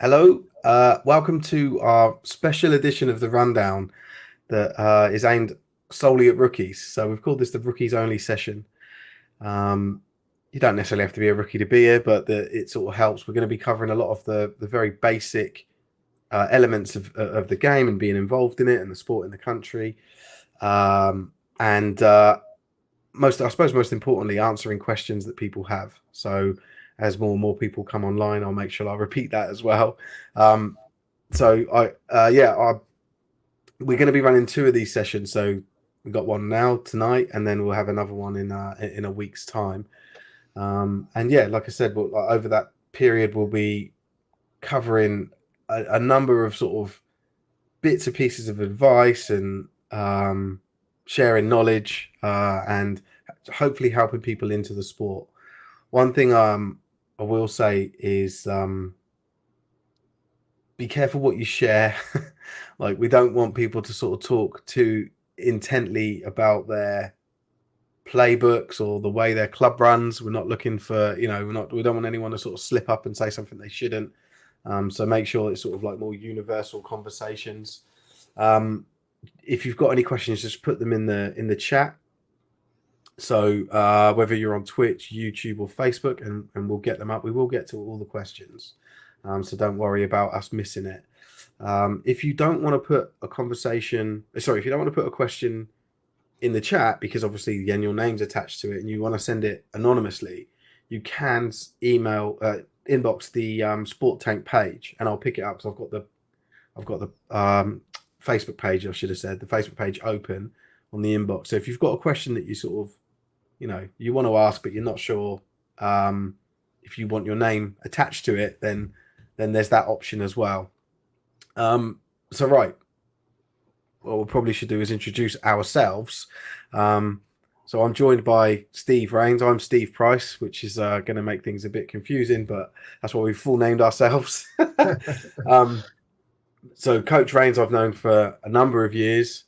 Hello, welcome to our special edition of the Rundown that is aimed solely at rookies. So we've called this the rookies only session. Um, you don't necessarily have to be a rookie to be here, but it sort of helps. We're going to be covering a lot of the very basic elements of the game and being involved in it and the sport in the country. And I suppose most importantly, answering questions that people have. So as more and more people come online, I'll make sure I repeat that as well. Um, we're going to be running two of these sessions. So we've got one now tonight, and then we'll have another one in a week's time. And yeah, like I said, over that period, we'll be covering a number of sort of bits and pieces of advice and sharing knowledge and hopefully helping people into the sport. One thing I will say is be careful what you share. Like, we don't want people to sort of talk too intently about their playbooks or the way their club runs. We're not looking for, we don't want anyone to sort of slip up and say something they shouldn't. So make sure it's sort of like more universal conversations. If you've got any questions, just put them in the chat. So whether you're on Twitch, YouTube, or Facebook, and we'll get them up. We will get to all the questions. So don't worry about us missing it. If you don't want to put a question in the chat, because obviously then your name's attached to it, and you want to send it anonymously, you can inbox the Sport Tank page, and I'll pick it up because I've got the Facebook page. I should have said the Facebook page open on the inbox. So if you've got a question that you sort of, you want to ask, but you're not sure if you want your name attached to it, then there's that option as well. So right, what we probably should do is introduce ourselves. So I'm joined by Steve Rains. I'm Steve Price, which is going to make things a bit confusing, but that's why we've full named ourselves. So Coach Rains I've known for a number of years.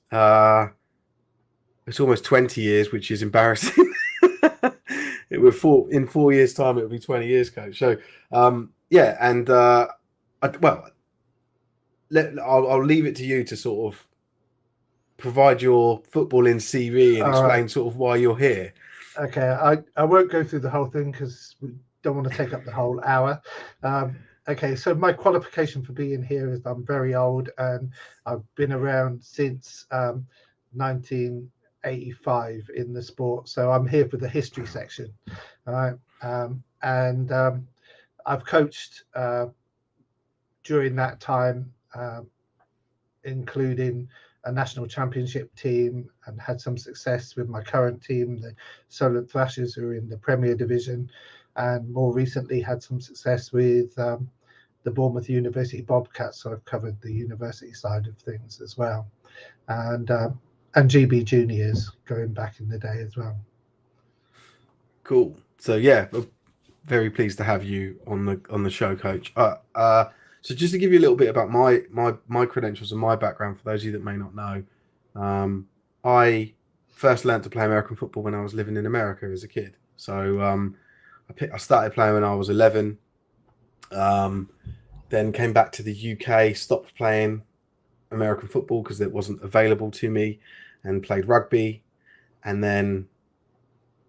It's almost 20 years, which is embarrassing. In 4 years' time, it'll be 20 years, Coach. So yeah, and I'll leave it to you to sort of provide your footballing CV and explain sort of why you're here. Okay, I won't go through the whole thing because we don't want to take up the whole hour. Okay, so my qualification for being here is I'm very old and I've been around since 1985 in the sport. So I'm here for the history section. All right. And I've coached during that time, including a national championship team, and had some success with my current team, the Solent Thrashers, who are in the Premier Division, and more recently had some success with the Bournemouth University Bobcats. So I've covered the university side of things as well, and GB Juniors going back in the day as well. Cool. So yeah, very pleased to have you on the show, Coach. So just to give you a little bit about my credentials and my background for those of you that may not know, I first learned to play American football when I was living in America as a kid. So I started playing when I was 11. Then came back to the UK, stopped playing American football because it wasn't available to me, and played rugby. And then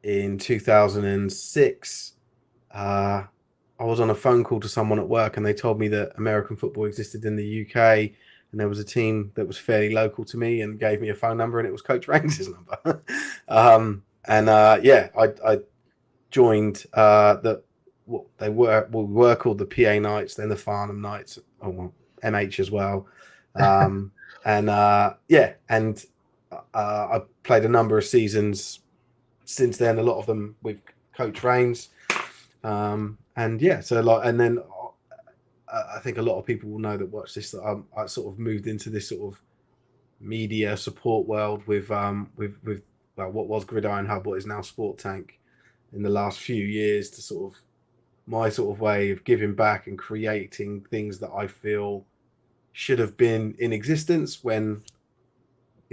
in 2006, I was on a phone call to someone at work, and they told me that American football existed in the UK, and there was a team that was fairly local to me, and gave me a phone number, and it was Coach Rains's number. I joined we were called the PA Knights, then the Farnham Knights, MH as well, I played a number of seasons since then, a lot of them with Coach Rains. I think a lot of people will know that watch this, that I sort of moved into this sort of media support world with what was Gridiron Hub, what is now Sport Tank, in the last few years, to sort of my sort of way of giving back and creating things that I feel should have been in existence when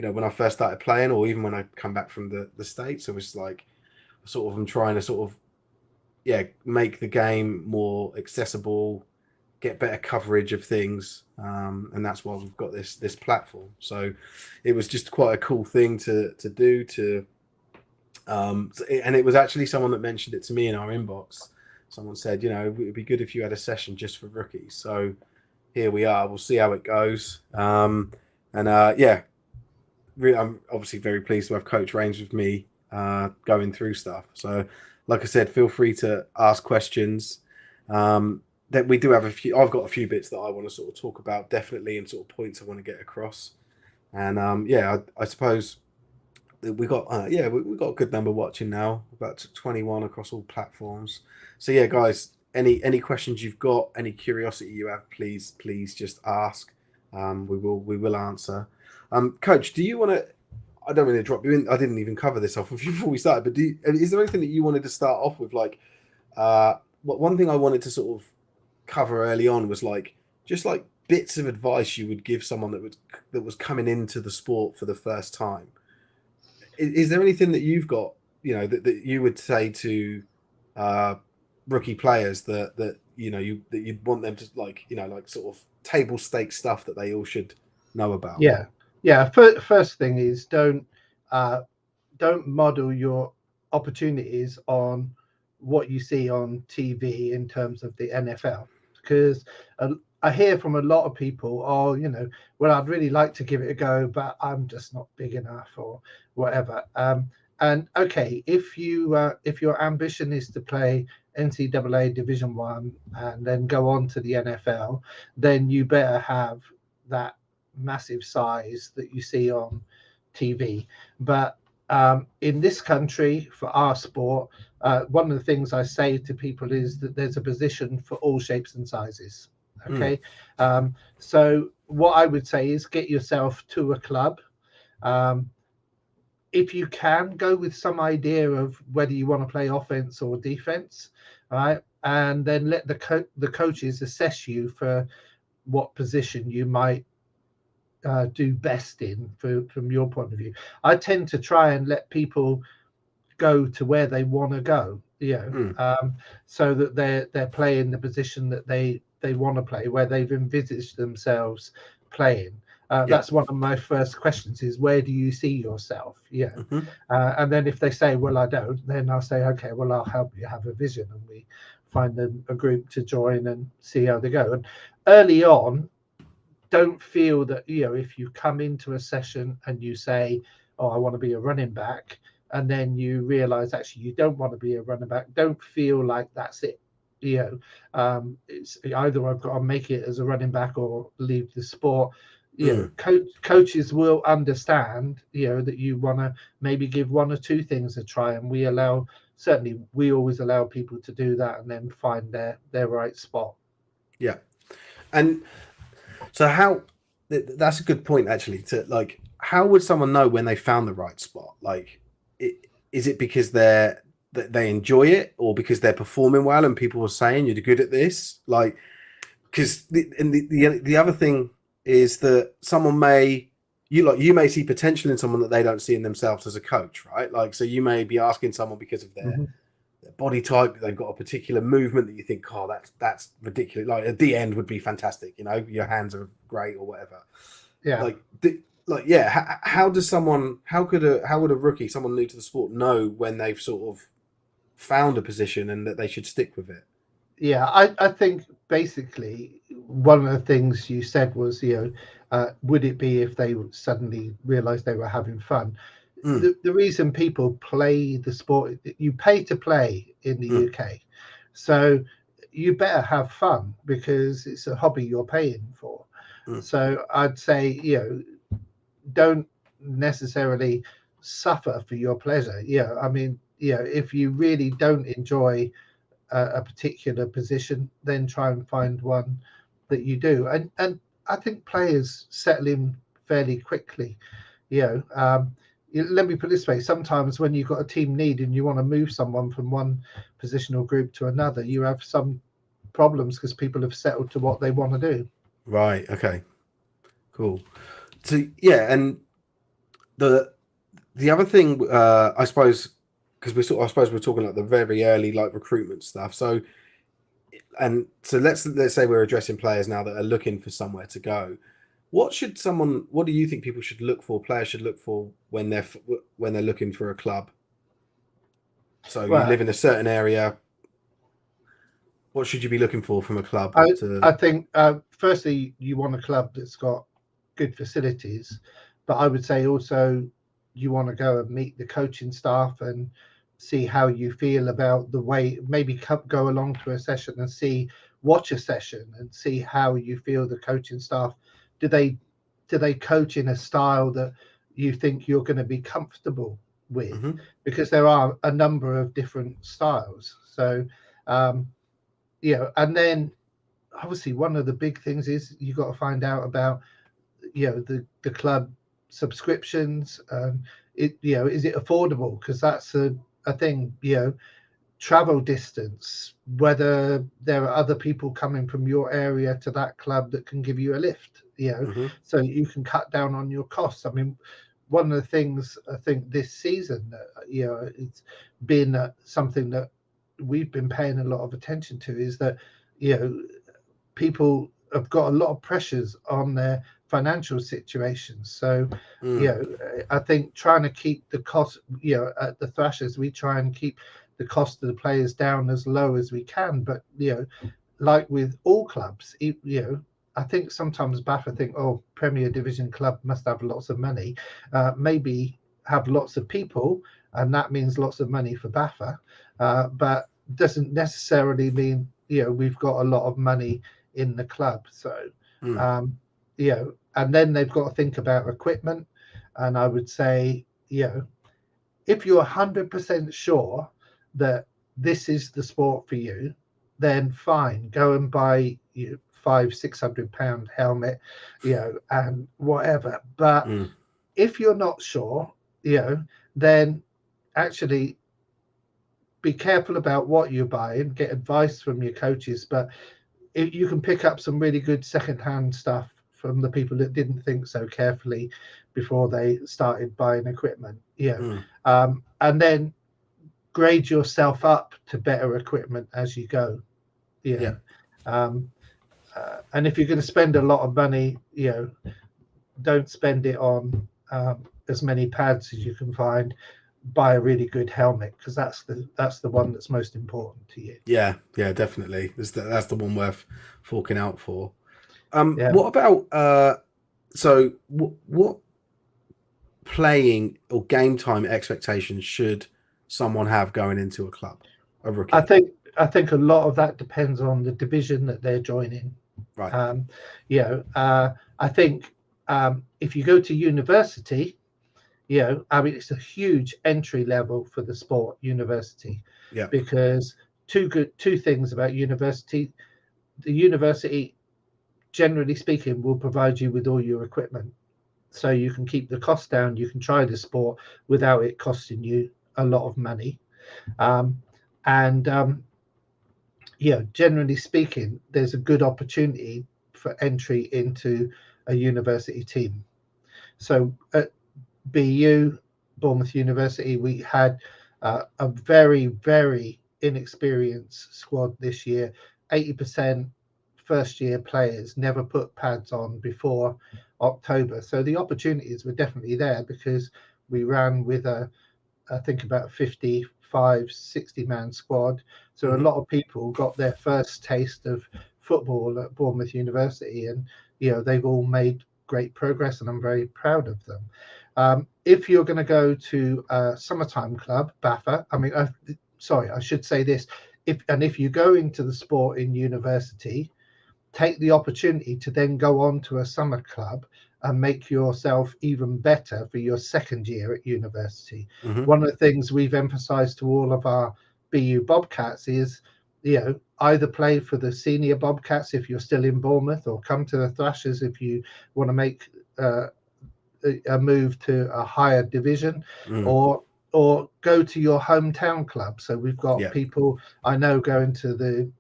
I first started playing, or even when I come back from the States. So it's like sort of I'm trying to sort of make the game more accessible, get better coverage of things, and that's why we've got this platform. So it was just quite a cool thing to do. And it was actually someone that mentioned it to me in our inbox. Someone said, you know, it would be good if you had a session just for rookies. So here we are. We'll see how it goes. And yeah, I'm obviously very pleased to have Coach Rains with me going through stuff. So, like I said, feel free to ask questions. That we do have a few. I've got a few bits that I want to sort of talk about, definitely, and sort of points I want to get across. And yeah, I suppose we got we got a good number watching now, about 21 across all platforms. So yeah, guys, any questions you've got, any curiosity you have, please just ask. We will answer. Coach, do you want to? I don't want to drop you in. I didn't even cover this off with you before we started, but is there anything that you wanted to start off with? Like, one thing I wanted to sort of cover early on was like just like bits of advice you would give someone that was coming into the sport for the first time. Is there anything that you've got, you know, that you would say to uh, rookie players that you know that you'd want them to, like, you know, like sort of table stake stuff that they all should know about? Yeah, yeah. First thing is don't model your opportunities on what you see on TV in terms of the NFL, because I hear from a lot of people, oh, you know, well, I'd really like to give it a go, but I'm just not big enough or whatever. And okay, if your ambition is to play NCAA Division One and then go on to the NFL, then you better have that massive size that you see on TV. But in this country, for our sport, one of the things I say to people is that there's a position for all shapes and sizes. Okay. So what I would say is get yourself to a club. If you can, go with some idea of whether you want to play offense or defense, right? And then let the coaches assess you for what position you might do best in from your point of view. I tend to try and let people go to where they want to go, so that they're playing the position that they want to play, where they've envisaged themselves playing. Yeah. That's one of my first questions: is where do you see yourself? Yeah, Mm-hmm. and then if they say, well, I don't, then I'll say, okay, well, I'll help you have a vision, and we find them a group to join and see how they go. And early on, don't feel that, if you come into a session and you say, oh, I want to be a running back, and then you realize actually you don't want to be a running back, don't feel like that's it. It's either I've got to make it as a running back or leave the sport. Coaches will understand that you want to maybe give one or two things a try, and we always allow people to do that and then find their right spot. Yeah. And so that's a good point, actually. To like, how would someone know when they found the right spot? Like, is it because they enjoy it, or because they're performing well and people are saying you're good at this? Like, because the other thing is that you may see potential in someone that they don't see in themselves as a coach, right? Like, so you may be asking someone because of their body type, they've got a particular movement that you think, oh, that's ridiculous. Like at the end would be fantastic, your hands are great or whatever. Yeah. How would a rookie, someone new to the sport, know when they've sort of found a position and that they should stick with it? Yeah, I think basically one of the things you said was, would it be if they suddenly realized they were having fun? The reason people play the sport, you pay to play in the UK. So you better have fun because it's a hobby you're paying for. So I'd say, don't necessarily suffer for your pleasure. I mean, if you really don't enjoy a particular position, then try and find one that you do. And I think players settle in fairly quickly. Let me put it this way: sometimes when you've got a team need and you want to move someone from one positional group to another, you have some problems because people have settled to what they want to do. Right. Okay. Cool. So yeah, and the other thing, I suppose, because I suppose we're talking like the very early like recruitment stuff. So And so let's say we're addressing players now that are looking for somewhere to go. What do you think people should look for? Players should look for when they're looking for a club. So you Well, live in a certain area. What should you be looking for from a club I to? think firstly you want a club that's got good facilities, but I would say also you want to go and meet the coaching staff and see how you feel about the way. Maybe go along to a session and watch a session and see how you feel the coaching staff. Do they coach in a style that you think you're going to be comfortable with? Mm-hmm, Because there are a number of different styles. So um, and then obviously one of the big things is you got to find out about the club subscriptions. Is it affordable? Because that's a thing. Travel distance, whether there are other people coming from your area to that club that can give you a lift, mm-hmm, so you can cut down on your costs. I mean, one of the things I think this season, it's been something that we've been paying a lot of attention to is that you know people have got a lot of pressures on their financial situations. So, mm, I think trying to keep the cost, at the Thrashers, we try and keep the cost of the players down as low as we can. But, like with all clubs, I think sometimes BAFA think, oh, Premier Division club must have lots of money. Maybe have lots of people, and that means lots of money for BAFA, but doesn't necessarily mean we've got a lot of money in the club. So, mm, and then they've got to think about equipment. And I would say, if you're 100% sure that this is the sport for you, then fine, go and buy £500-600 helmet, and whatever. But mm, if you're not sure, then actually be careful about what you buy and get advice from your coaches. But you can pick up some really good secondhand stuff from the people that didn't think so carefully before they started buying equipment. mm. And then grade yourself up to better equipment as you go. You Yeah. know, um, and if you're going to spend a lot of money, don't spend it on as many pads as you can find. Buy a really good helmet because that's the one that's most important to you. Yeah, yeah, definitely. That's the one worth forking out for. Yeah. What about what playing or game time expectations should someone have going into a club, a I rookie? think I think a lot of that depends on the division that they're joining. Right. Um, I think if you go to university, I mean, it's a huge entry level for the sport, university, Yeah. because two things about university. The university, generally speaking, will provide you with all your equipment, so you can keep the cost down. You can try the sport without it costing you a lot of money. Um, and generally speaking, there's a good opportunity for entry into a university team. So at BU, Bournemouth University, we had a very, very inexperienced squad this year. 80% first year players never put pads on before October. So the opportunities were definitely there because we ran with I think about 55, 60-man squad. So a Hmm. lot of people got their first taste of football at Bournemouth University, and they've all made great progress, and I'm very proud of them. If you're going to go to a summertime club, BAFA, I mean, sorry, I should say this. If you go into the sport in university, take the opportunity to then go on to a summer club and make yourself even better for your second year at university. Hmm. One of the things we've emphasized to all of our BU Bobcats is, either play for the senior Bobcats if you're still in Bournemouth, or come to the Thrashers if you want to make a move to a higher division, Mm. or go to your hometown club. So we've got Yeah. people I know going to the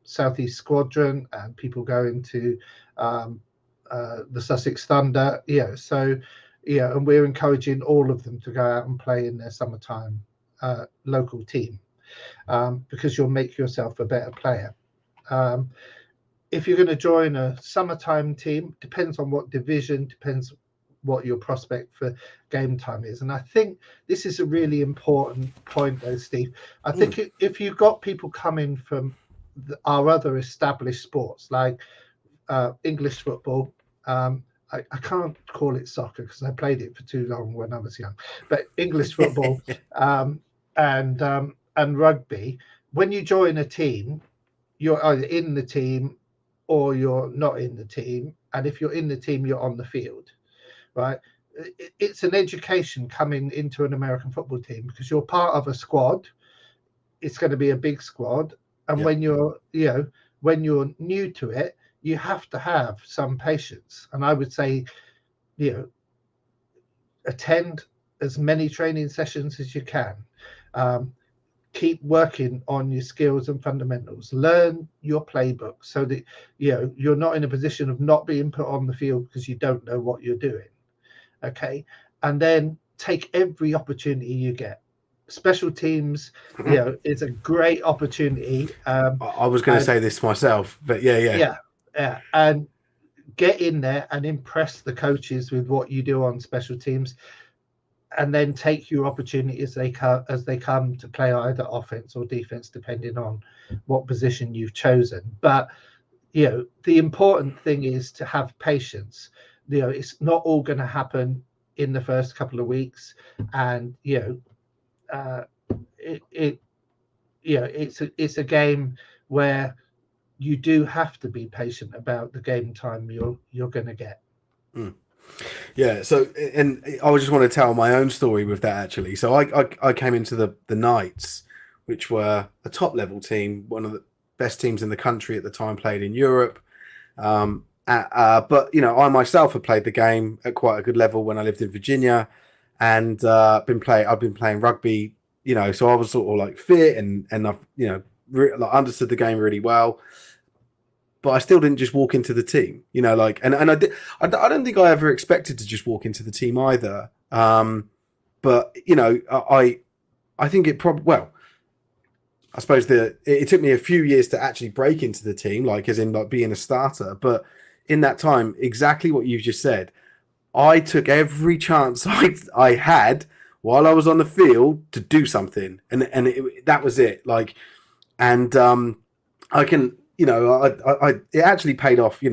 Southeast Squadron, and people going to the Sussex Thunder. So and we're encouraging all of them to go out and play in their summertime local team, because you'll make yourself a better player. If you're going to join a summertime team, depends on what division, depends what your prospect for game time is. And I think this is a really important point, though, Steve. I think if you've got people coming from our other established sports, like English football, I can't call it soccer because I played it for too long when I was young, but English football and rugby, when you join a team, you're either in the team or you're not in the team. And if you're in the team, you're on the field, right? It's an education coming into an American football team because you're part of a squad. It's going to be a big squad. And when you're new to it, you have to have some patience. And I would say, attend as many training sessions as you can. Keep working on your skills and fundamentals. Learn your playbook so that you're not in a position of not being put on the field because you don't know what you're doing. Okay, and then take every opportunity you get. Special teams, is a great opportunity. I was going to say this myself, but yeah, and get in there and impress the coaches with what you do on special teams. And then take your opportunity as they come to play either offense or defense, depending on what position you've chosen. But the important thing is to have patience. It's not all going to happen in the first couple of weeks, and it's a game where you do have to be patient about the game time you're going to get. Yeah, so, and I just want to tell my own story with that, actually. So I came into the Knights, which were a top level team, one of the best teams in the country at the time, played in Europe. But I myself had played the game at quite a good level when I lived in Virginia, and I've been playing rugby. So I was sort of like fit and I've understood the game really well. But I still didn't just walk into the team, and I don't think I ever expected to just walk into the team either. But I think it probably, I suppose it took me a few years to actually break into the team, as in being a starter. But in that time, exactly what you've just said, I took every chance I had while I was on the field to do something, and that was it. I can. It actually paid off,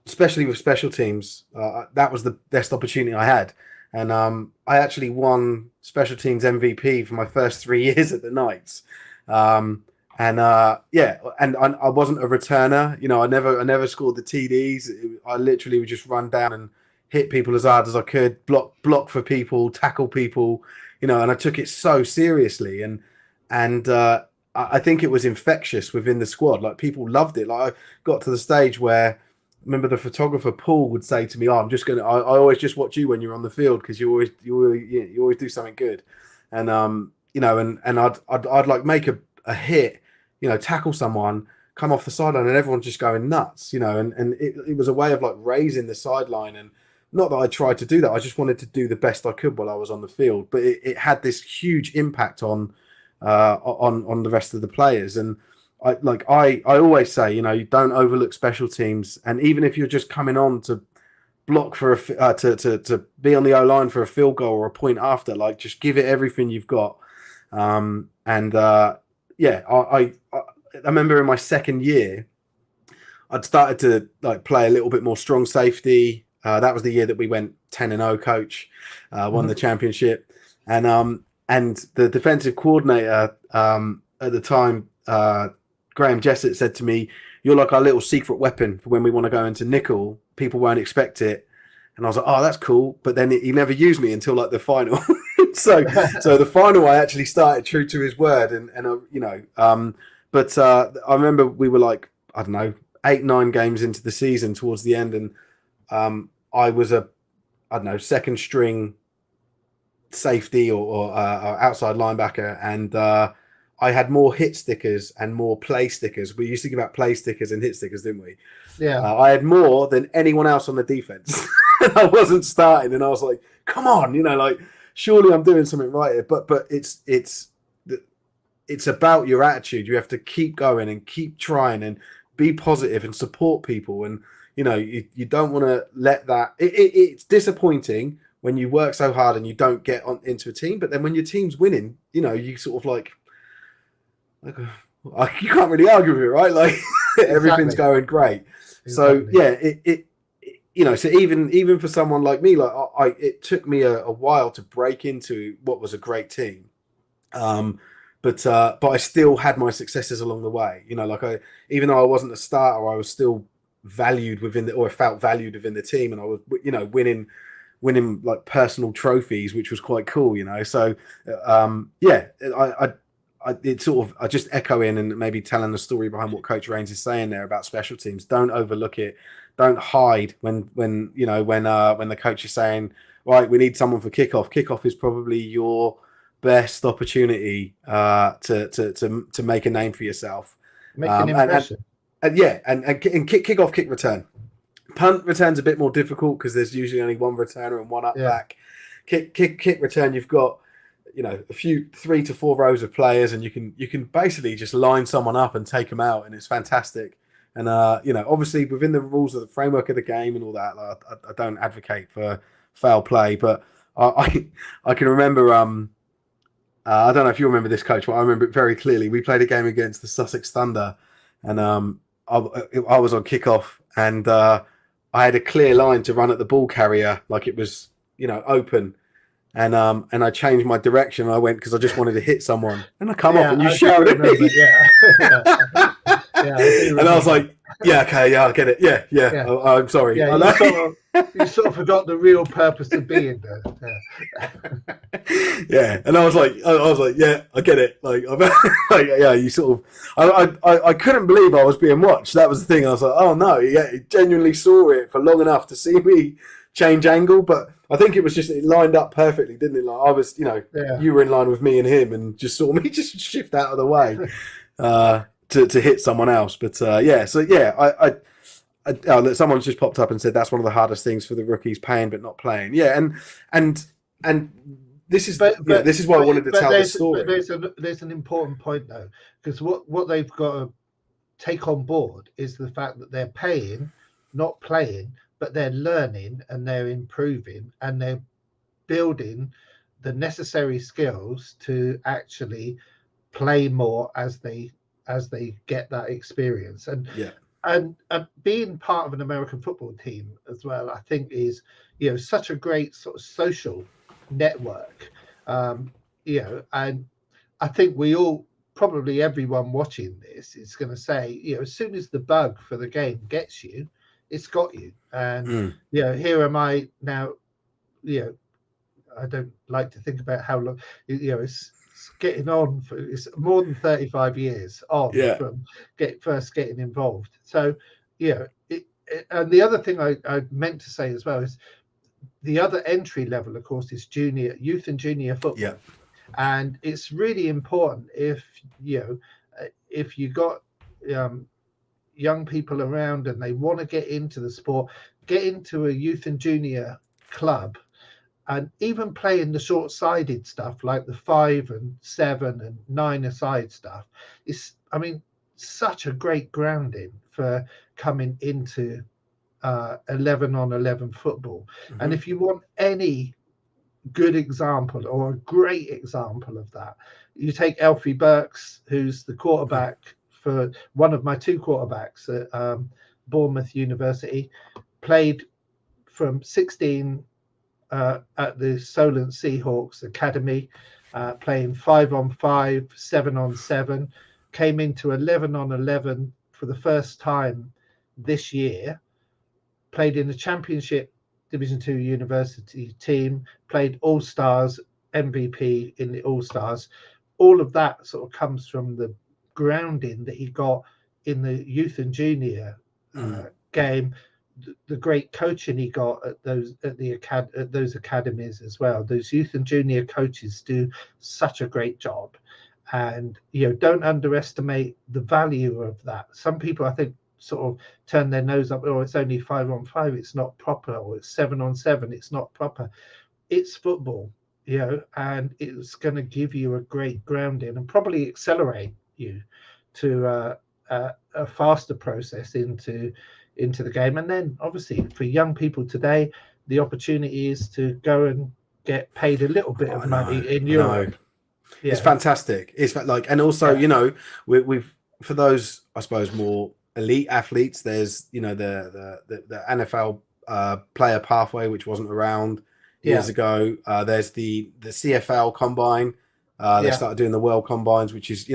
especially with special teams. That was the best opportunity I had. And I actually won special teams MVP for my first 3 years at the Knights. And I wasn't a returner. I never scored the TDs. I literally would just run down and hit people as hard as I could, block for people, tackle people, and I took it so seriously. And I think it was infectious within the squad. People loved it. I got to the stage where, I remember the photographer Paul would say to me, "Oh, I always just watch you when you're on the field because you always do something good." And I'd make a hit, tackle someone, come off the sideline, and everyone's just going nuts, And it was a way of raising the sideline. And not that I tried to do that, I just wanted to do the best I could while I was on the field. But it had this huge impact on the rest of the players. And I always say, you don't overlook special teams. And even if you're just coming on to block for to be on the O line for a field goal or a point after, just give it everything you've got. I remember in my second year, I'd started to play a little bit more strong safety. That was the year that we went 10-0, coach, won the championship. And the defensive coordinator at the time, Graham Jessett, said to me, "You're like our little secret weapon for when we want to go into nickel. People won't expect it." And I was like, "Oh, that's cool." But then he never used me until the final. so the final, I actually started true to his word. But I remember we were 8-9 games into the season towards the end. And I was second string safety or outside linebacker, and I had more hit stickers and more play stickers. We used to give out play stickers and hit stickers, didn't we? Yeah. I had more than anyone else on the defense. I wasn't starting, and I was like, "Come on, surely I'm doing something right here." But it's about your attitude. You have to keep going and keep trying and be positive and support people. And you don't want to let that. It's disappointing when you work so hard and you don't get on into a team. But then when your team's winning, you sort of like you can't really argue with it, right? Like everything's going great. So yeah, so even for someone like me, like it took me a while to break into what was a great team. But I still had my successes along the way. Like even though I wasn't a starter, I was still valued or felt valued within the team, and I was, winning like personal trophies, which was quite cool. So it's sort of, I just echo in and maybe telling the story behind what Coach Rains is saying there about special teams. Don't overlook it. Don't hide when the coach is saying, right, we need someone for kickoff. Kickoff is probably your best opportunity to make a name for yourself. Make an impression. And kickoff, kick return. Punt return's a bit more difficult because there's usually only one returner and one up back. Kick return, you've got a few 3 to 4 rows of players, and you can basically just line someone up and take them out, and it's fantastic. And obviously within the rules of the framework of the game and all that, like, I don't advocate for foul play, but I can remember. I don't know if you remember this, Coach, but I remember it very clearly. We played a game against the Sussex Thunder, and I was on kickoff, and I had a clear line to run at the ball carrier like it was open. And I changed my direction. I went because I just wanted to hit someone, and I come off and you shouted at me. And I was like, "Yeah, okay, yeah, I get it. Yeah. I'm sorry." Yeah, you sort of forgot the real purpose of being there. Yeah, and I was like, "Yeah, I get it." Like, you sort of, I couldn't believe I was being watched. That was the thing. I was like, "Oh no!" Yeah, he genuinely saw it for long enough to see me change angle, but I think it was just, it lined up perfectly, didn't it? Like I was, you were in line with me and him, and just saw me just shift out of the way to hit someone else. But someone's just popped up and said that's one of the hardest things for the rookies, paying but not playing. Yeah, and this is this is why I wanted to tell the story. There's an important point though, because what they've got to take on board is the fact that they're paying, not playing, but they're learning and they're improving and they're building the necessary skills to actually play more as they get that experience. And being part of an American football team as well, I think is such a great sort of social network. And I think we all, probably everyone watching this is going to say, as soon as the bug for the game gets you, it's got you. And here am I now. I don't like to think about how long. It's getting on for, it's more than 35 years on from first getting involved. So and the other thing I meant to say as well is the other entry level, of course, is youth and junior football, and it's really important if you got young people around and they want to get into the sport, get into a youth and junior club, and even play in the short-sided stuff like the 5 and 7 and 9-a-side stuff. Is, I mean, such a great grounding for coming into 11-on-11 football. And if you want any good example or a great example of that, you take Elfie Burks, who's the quarterback for one of my 2 quarterbacks at Bournemouth University, played from 16 at the Solent Seahawks Academy, playing 5-on-5, 7-on-7, came into 11-on-11 for the first time this year, played in the Championship Division 2 university team, played All-Stars, MVP in the All-Stars. All of that sort of comes from the grounding that he got in the youth and junior game, the great coaching he got at those academies as well. Those youth and junior coaches do such a great job, and don't underestimate the value of that. Some people, I think, sort of turn their nose up, it's only 5-on-5, it's not proper, or it's 7-on-7, it's not proper. It's football. and it's going to give you a great grounding and probably accelerate you to a faster process into the game. And then obviously for young people today, the opportunity is to go and get paid a little bit of money in I know. Europe. It's Yeah, fantastic. It's like, and also, yeah, we've for those, I suppose, more elite athletes. There's, the NFL player pathway, which wasn't around yeah, years ago. There's the CFL combine. They yeah. started doing the World Combines, which is,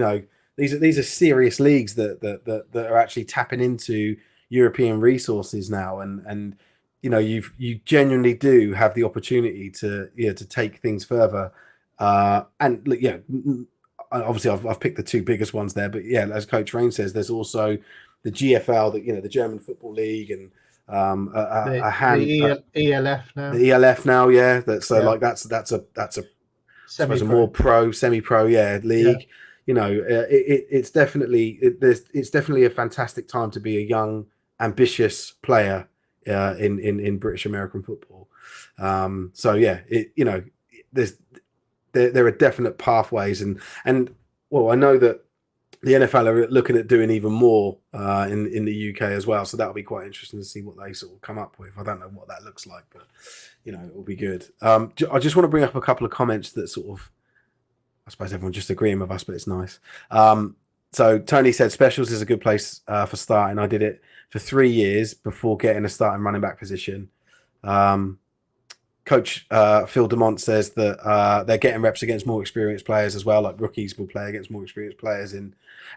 these are serious leagues that are actually tapping into European resources now, and you genuinely do have the opportunity to take things further. And yeah, obviously I've picked the two biggest ones there, but yeah, as Coach Rain says, there's also the GFL, that the German Football League, and The a hand ELF now, the ELF now, yeah. That's so yeah, like that's a I suppose a semi-pro, more semi-pro, yeah, yeah, league. It's definitely it's definitely a fantastic time to be a young, ambitious player in British American football. So yeah, there's there are definite pathways, and well, I know that the NFL are looking at doing even more in the UK as well. So that'll be quite interesting to see what they sort of come up with. I don't know what that looks like, but it will be good. I just want to bring up a couple of comments that sort of, I suppose everyone's just agreeing with us, but it's nice. So Tony said specials is a good place for starting. I did it for 3 years before getting a starting running back position. Coach Phil Demont says that they're getting reps against more experienced players as well. Like rookies will play against more experienced players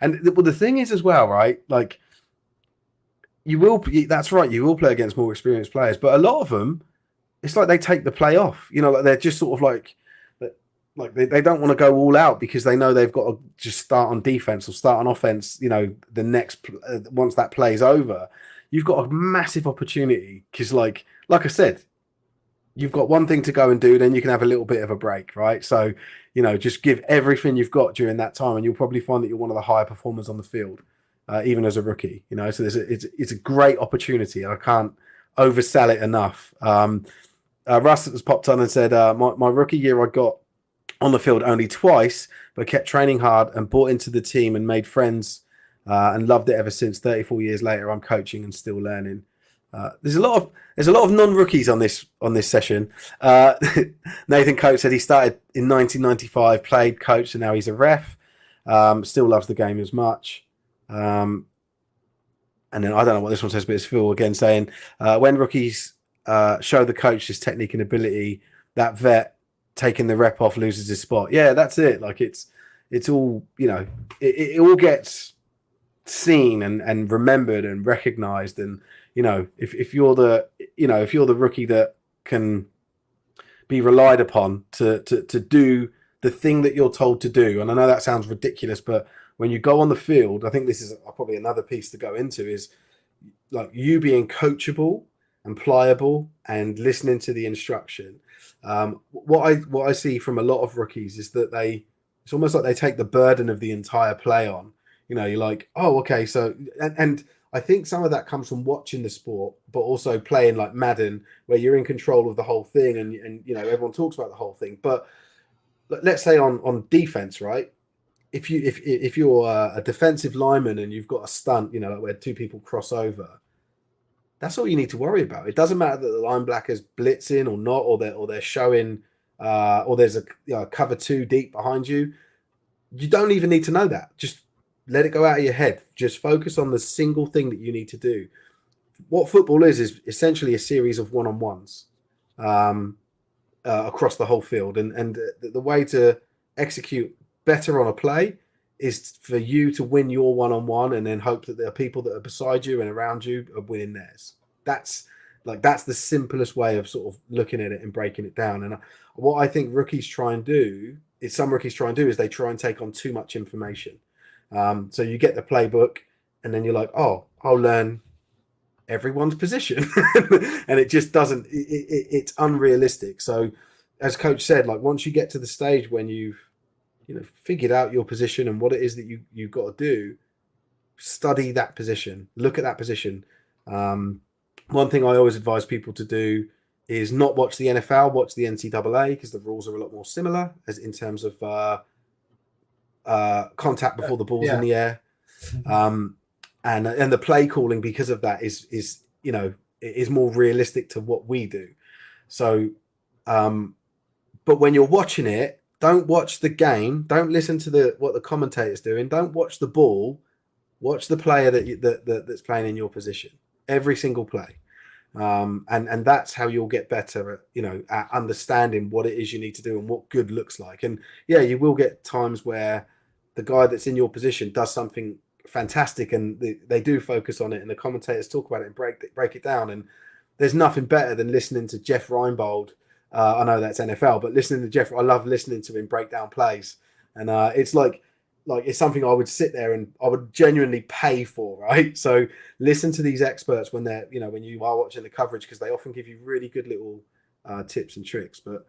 well, the thing is as well, right? Like that's right. You will play against more experienced players, but a lot of them, it's like they take the play off. Like they're just sort of like they don't want to go all out because they know they've got to just start on defense or start on offense. The next once that play's over, you've got a massive opportunity because, like I said, you've got one thing to go and do, then you can have a little bit of a break, right? So, just give everything you've got during that time, and you'll probably find that you're one of the higher performers on the field, even as a rookie. So it's a great opportunity. I can't oversell it enough. Russ has popped on and said, my rookie year, I got on the field only twice, but kept training hard and bought into the team and made friends and loved it ever since. 34 years later, I'm coaching and still learning. There's a lot of non-rookies on this session. Nathan Coates said he started in 1995, played, coached, and now he's a ref. Still loves the game as much. And then I don't know what this one says, but it's Phil again saying when rookies show the coach his technique and ability, that vet taking the rep off loses his spot. Yeah, that's it. Like it's all it all gets seen and remembered and recognized, and if you're the rookie that can be relied upon to do the thing that you're told to do, and I know that sounds ridiculous, but when you go on the field, I think this is probably another piece to go into, is like you being coachable and pliable and listening to the instruction. What I see from a lot of rookies is that it's almost like they take the burden of the entire play on. You're like, oh, okay, so and I think some of that comes from watching the sport, but also playing like Madden, where you're in control of the whole thing, and everyone talks about the whole thing. But let's say on defense, right? If you're a defensive lineman and you've got a stunt, like where two people cross over, that's all you need to worry about. It doesn't matter that the linebacker's blitzing or not, or they're showing, or there's a cover two deep behind you. You don't even need to know that. Just let it go out of your head. Just focus on the single thing that you need to do. What football is essentially a series of one-on-ones across the whole field. And the way to execute better on a play is for you to win your one-on-one and then hope that there are people that are beside you and around you are winning theirs. That's the simplest way of sort of looking at it and breaking it down. And what I think some rookies try and do is they try and take on too much information. So you get the playbook and then you're like, oh, I'll learn everyone's position. And it just doesn't, it's unrealistic. So as coach said, like once you get to the stage when you've figured out your position and what it is that you've got to do, study that position, look at that position. One thing I always advise people to do is not watch the NFL, watch the NCAA, because the rules are a lot more similar as in terms of contact before the ball's in Yeah. the air. And the play calling because of that is is more realistic to what we do. So but when you're watching it, don't watch the game, don't listen to what the commentator's doing, don't watch the ball, watch the player that's playing in your position, every single play. And that's how you'll get better at understanding what it is you need to do and what good looks like. And yeah, you will get times where the guy that's in your position does something fantastic and they do focus on it and the commentators talk about it and break it down. And there's nothing better than listening to Jeff Reinbold. I know that's NFL, but listening to Jeff, I love listening to him break down plays. And it's like it's something I would sit there and I would genuinely pay for, right? So listen to these experts when they're, when you are watching the coverage, because they often give you really good little tips and tricks. But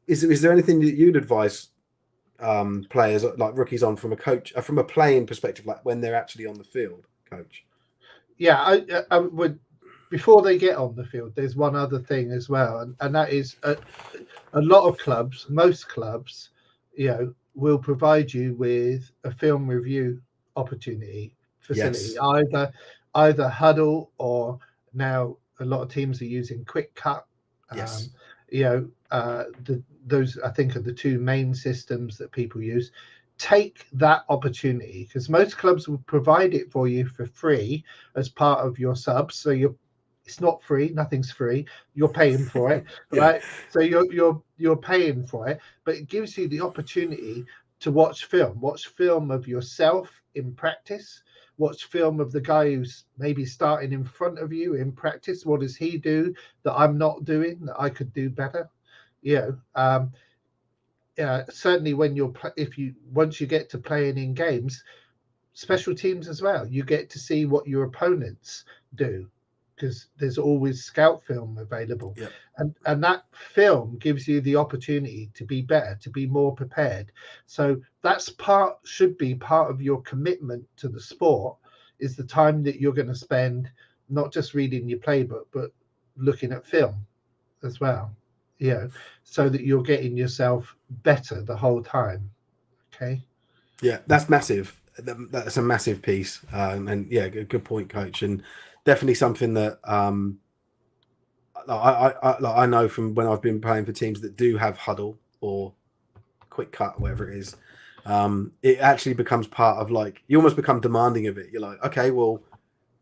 is there anything that you'd advise players like rookies on from a playing perspective, like when they're actually on the field, coach? Yeah, I would. Before they get on the field, there's one other thing as well, and that is a lot of clubs, most clubs, will provide you with a film review opportunity facility, Yes. either Huddle, or now a lot of teams are using Quick Cut. Yes. Those I think are the two main systems that people use. Take that opportunity, because most clubs will provide it for you for free as part of your subs. So it's not free, nothing's free. You're paying for it, Yeah. right? So you're paying for it, but it gives you the opportunity to watch film of yourself in practice, watch film of the guy who's maybe starting in front of you in practice. What does he do that I'm not doing that I could do better? Certainly when once you get to playing in games, special teams as well, you get to see what your opponents do, because there's always scout film available. Yep. And that film gives you the opportunity to be better, to be more prepared. So should be part of your commitment to the sport, is the time that you're going to spend not just reading your playbook but looking at film as well, so that you're getting yourself better the whole time. Okay. Yeah, that's massive. That's a massive piece. And yeah, good point, coach. And definitely something that I know from when I've been playing for teams that do have Huddle or Quick Cut, whatever it is. It actually becomes part of, like, you almost become demanding of it. You're like, okay, well,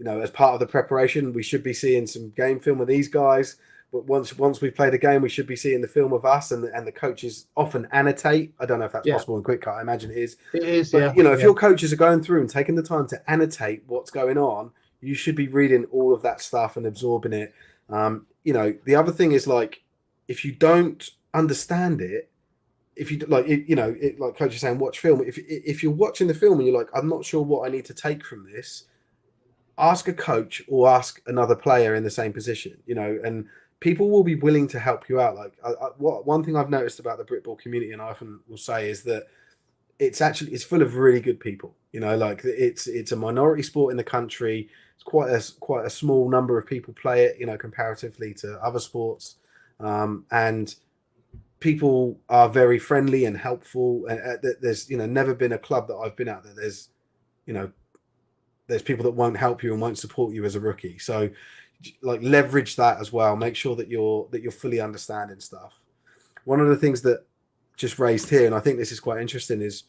as part of the preparation, we should be seeing some game film of these guys. But once we've played a game, we should be seeing the film of us, and the coaches often annotate. I don't know if that's Yeah, possible in Quick Cut. I imagine it is. it is. But Yeah, if your coaches are going through and taking the time to annotate what's going on, you should be reading all of that stuff and absorbing it. The other thing is, like, if you don't understand it, if you like, like coach is saying, watch film. If you're watching the film and you're like, I'm not sure what I need to take from this, ask a coach or ask another player in the same position. And people will be willing to help you out. Like, one thing I've noticed about the Britball community, and I often will say, is that it's full of really good people. Like, it's a minority sport in the country. It's quite a small number of people play it, comparatively to other sports. And people are very friendly and helpful. There's never been a club that I've been at that there's people that won't help you and won't support you as a rookie. So, like, leverage that as well. Make sure that you're fully understanding stuff. One of the things that just raised here, and I think this is quite interesting, is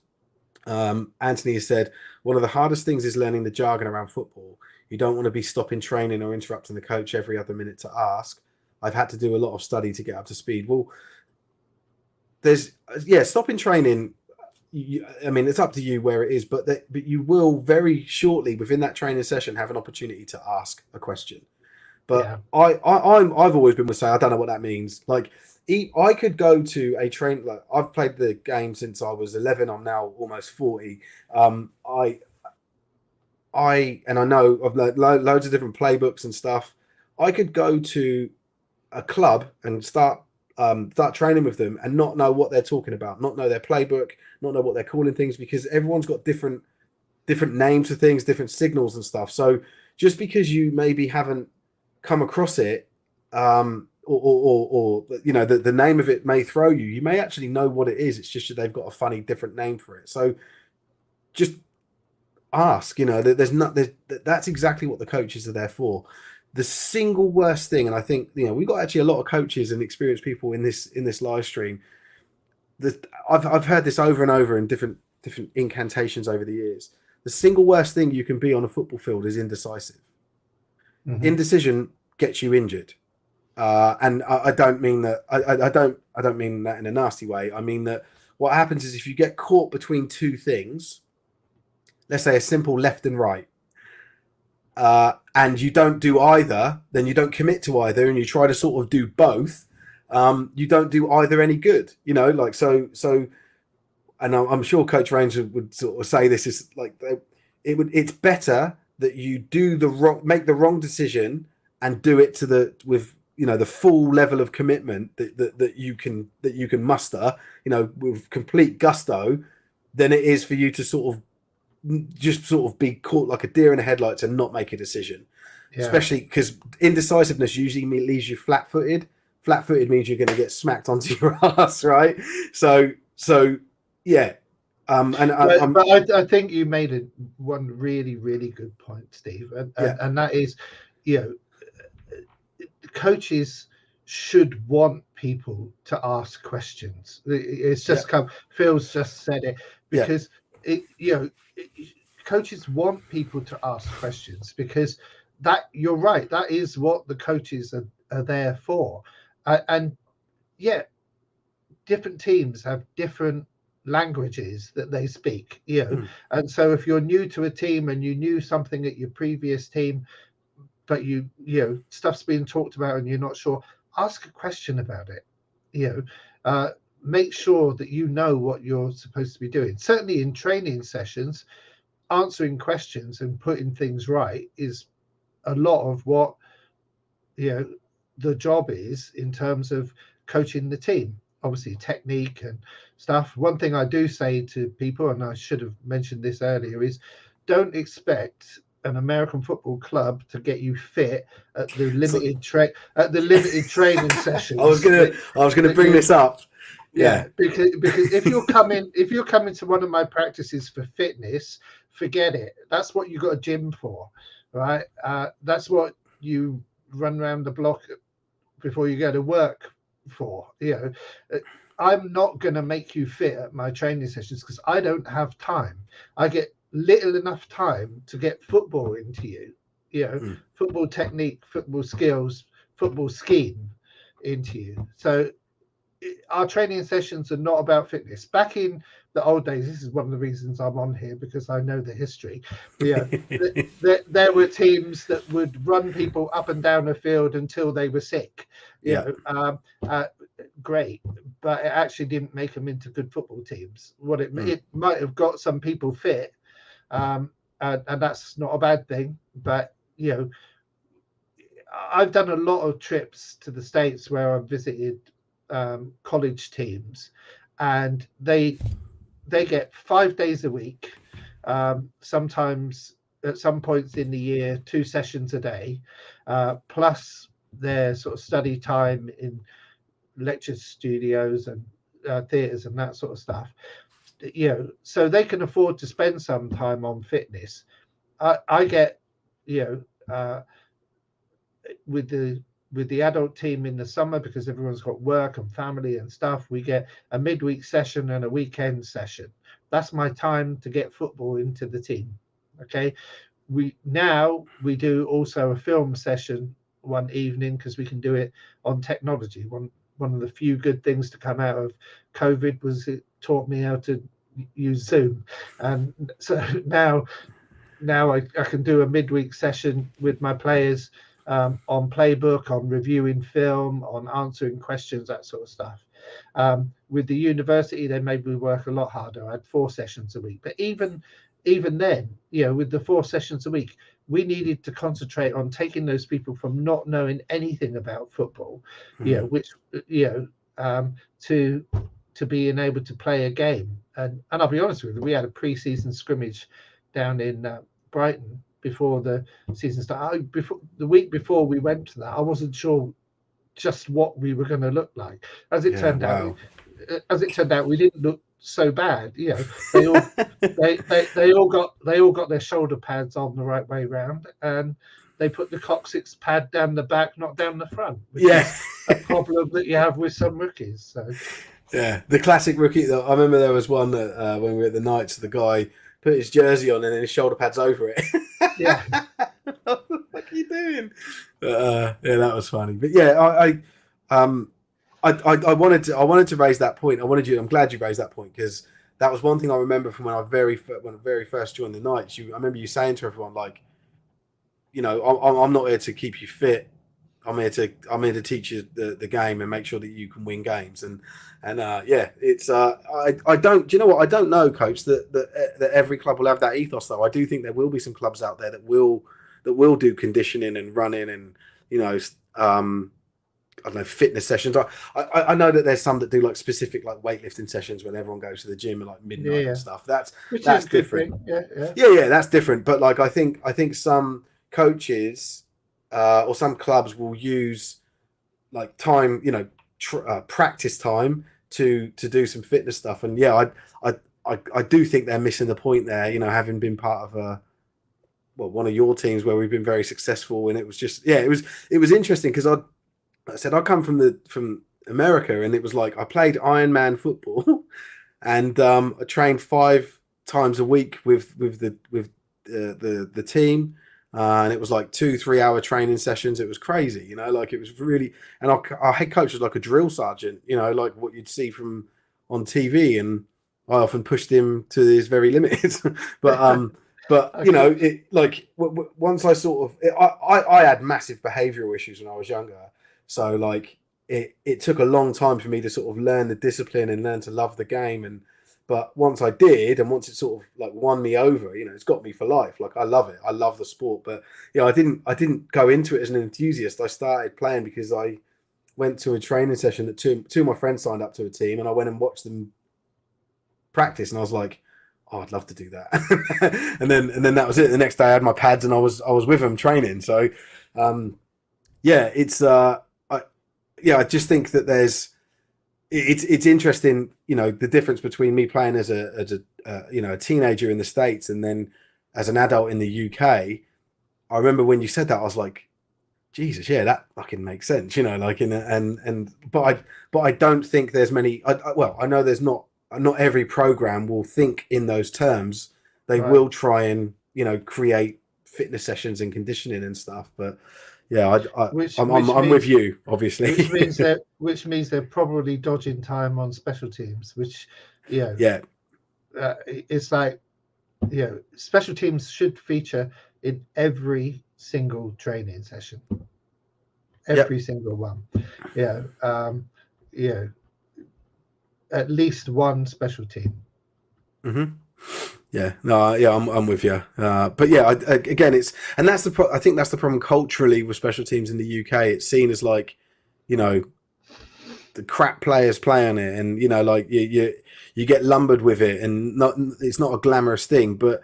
Anthony has said one of the hardest things is learning the jargon around football. You don't want to be stopping training or interrupting the coach every other minute to ask. I've had to do a lot of study to get up to speed. Well, stopping training. It's up to you where it is, but you will very shortly within that training session have an opportunity to ask a question. But yeah, I've always been with say I don't know what that means. Like, I could go to a train. Like, I've played the game since I was 11. I'm now almost 40. And I know of loads of different playbooks and stuff. I could go to a club and start training with them and not know what they're talking about, not know their playbook, not know what they're calling things, because everyone's got different names for things, different signals and stuff. So just because you maybe haven't come across it, or you know, the name of it may throw you. You may actually know what it is. It's just that they've got a funny different name for it. So just ask. You know, that's exactly what the coaches are there for. The single worst thing, and I think, you know, we've got actually a lot of coaches and experienced people in this live stream. I've heard this over and over in different incantations over the years. The single worst thing you can be on a football field is indecisive. Mm-hmm. Indecision gets you injured. And I don't mean that. I don't mean that in a nasty way. I mean that what happens is, if you get caught between two things, let's say a simple left and right, and you don't do either, then you don't commit to either, and you try to sort of do both. You don't do either any good. You know, like so. And I'm sure Coach Ranger would sort of say this is like it's better that you make the wrong decision and do it with, you know, the full level of commitment that you can muster, you know, with complete gusto, than it is for you to sort of be caught like a deer in the headlights and not make a decision. Yeah. Especially because indecisiveness usually leaves you flat-footed. Flat-footed means you're going to get smacked onto your ass, right? So yeah. I think you made one really, really good point, Steve, and that is, you know, coaches should want people to ask questions. It's just Phil's just said it, because coaches want people to ask questions, because you're right, that is what the coaches are there for. And different teams have different languages that they speak, you know. And so if you're new to a team and you knew something at your previous team, but you know, stuff's being talked about and you're not sure, ask a question about it. You know, make sure that you know what you're supposed to be doing. Certainly in training sessions, answering questions and putting things right is a lot of what, you know, the job is in terms of coaching the team. Obviously technique and stuff. One thing I do say to people, and I should have mentioned this earlier, is don't expect an American football club to get you fit at the limited training sessions. I was gonna bring this up. Yeah, because if you're coming to one of my practices for fitness, forget it. That's what you got a gym for, right? That's what you run around the block before you go to work for. You know, I'm not going to make you fit at my training sessions because I don't have time. I get little enough time to get football into you, you know, football technique, football skills, football scheme into you. So our training sessions are not about fitness. Back in the old days, this is one of the reasons I'm on here, because I know the history. Yeah, there were teams that would run people up and down the field until they were sick. You know, great, but it actually didn't make them into good football teams. What it might have got some people fit, and that's not a bad thing. But you know, I've done a lot of trips to the States where I've visited college teams, and they get 5 days a week, sometimes at some points in the year 2 sessions a day, plus their sort of study time in lecture studios and theaters and that sort of stuff, you know, so they can afford to spend some time on fitness. I get, you know, with the adult team in the summer, because everyone's got work and family and stuff, we get a midweek session and a weekend session. That's my time to get football into the team. Okay, we do also a film session one evening, because we can do it on technology. One of the few good things to come out of COVID was it taught me how to use Zoom, and so now I can do a midweek session with my players, on playbook, on reviewing film, on answering questions, that sort of stuff. With the university, they made me work a lot harder. I had 4 sessions a week, but even then, you know, with the 4 sessions a week, we needed to concentrate on taking those people from not knowing anything about football, you know, which, you know, to being able to play a game. And I'll be honest with you, we had a pre-season scrimmage down in Brighton before the season started. Before the week before we went to that, I wasn't sure just what we were going to look like. As it Yeah, turned out, wow. we didn't look so bad. You know, they all they all got their shoulder pads on the right way round, and they put the coccyx pad down the back, not down the front, which Yeah. is a problem that you have with some rookies. So Yeah, the classic rookie. I remember there was one that when we were at the Knights, the guy put his jersey on and then his shoulder pads over it. yeah, What the fuck are you doing? Yeah, that was funny. But yeah, I wanted to raise that point. I'm glad you raised that point because that was one thing I remember from when I very first joined the Knights. I remember you saying to everyone like, you know, I'm not here to keep you fit. I'm here to teach you the game and make sure that you can win games. And yeah, it's I don't. Do you know what? I don't know, coach, that every club will have that ethos though. I do think there will be some clubs out there that will do conditioning and running and, you know, I don't know, fitness sessions. I know that there's some that do like specific like weightlifting sessions when everyone goes to the gym at like midnight yeah, and stuff. That's which is different. Yeah. Yeah, that's different. But like I think some coaches or some clubs will use like time, you know, practice time to do some fitness stuff. And yeah, I do think they're missing the point there. You know, having been part of one of your teams where we've been very successful, and it was just it was interesting because I said I come from America, and it was like I played Ironman football, and I trained 5 times a week with the team, and it was like 2-3 hour training sessions. It was crazy, you know, like it was really. And our head coach was like a drill sergeant, you know, like what you'd see from on TV, and I often pushed him to his very limits, but. But you know, it like once I sort of I had massive behavioural issues when I was younger, so like it took a long time for me to sort of learn the discipline and learn to love the game. And but once I did, and once it sort of like won me over, you know, it's got me for life. Like I love it. I love the sport. But yeah, I didn't go into it as an enthusiast. I started playing because I went to a training session that two of my friends signed up to a team, and I went and watched them practice, and I was like, oh, I'd love to do that. and then that was it. The next day I had my pads and I was with them training. So yeah, it's I just think that it's interesting, you know, the difference between me playing as a you know, a teenager in the States and then as an adult in the UK. I remember when you said that, I was like, Jesus, yeah, that fucking makes sense, you know, like but I don't think there's many. Well, I know there's not every program will think in those terms. They will try and, you know, create fitness sessions and conditioning and stuff. But yeah, I'm with you, obviously. which means they're probably dodging time on special teams, which, you know, yeah, it's like, you know, special teams should feature in every single training session, every single one. Yeah, you know, at least one special team. Mm-hmm. Yeah, no, yeah, I'm with you. But yeah, again, that's I think that's the problem culturally with special teams in the UK. It's seen as like, you know, the crap players play on it, and you know, like you get lumbered with it, and it's not a glamorous thing. But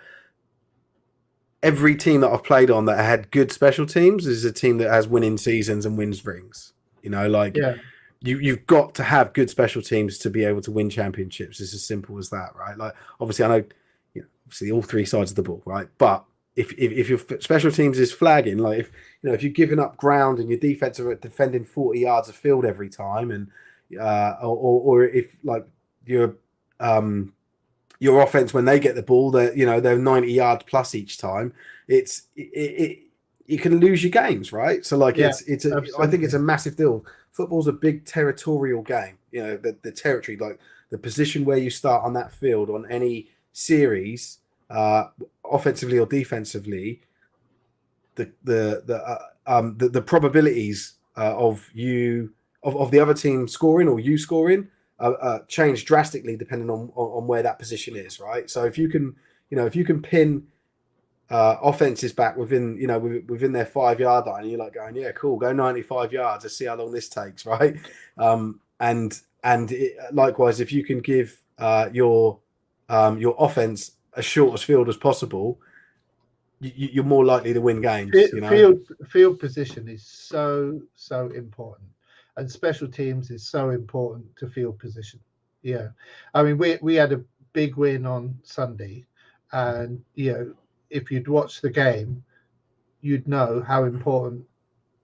every team that I've played on that had good special teams is a team that has winning seasons and wins rings. You know, like you've got to have good special teams to be able to win championships. It's as simple as that, right? Like obviously, I know, you know, obviously all 3 sides of the ball, right? But if your special teams is flagging, like if you know if you're giving up ground and your defense are defending 40 yards of field every time, and or if like your offense when they get the ball, they're 90 yards plus each time, you can lose your games, right? So like I think it's a massive deal. Football's a big territorial game. You know, the territory, like the position where you start on that field on any series, offensively or defensively, the probabilities of the other team scoring or you scoring change drastically depending on where that position is, right? So if you can pin offenses back within within their 5-yard line, and you're like going, yeah, cool, go 95 yards, let's see how long this takes, right? Likewise, if you can give your offense as short as field as possible, you're more likely to win games. You know, field position is so important, and special teams is so important to field position. Yeah, I mean we had a big win on Sunday, and if you'd watched the game, you'd know how important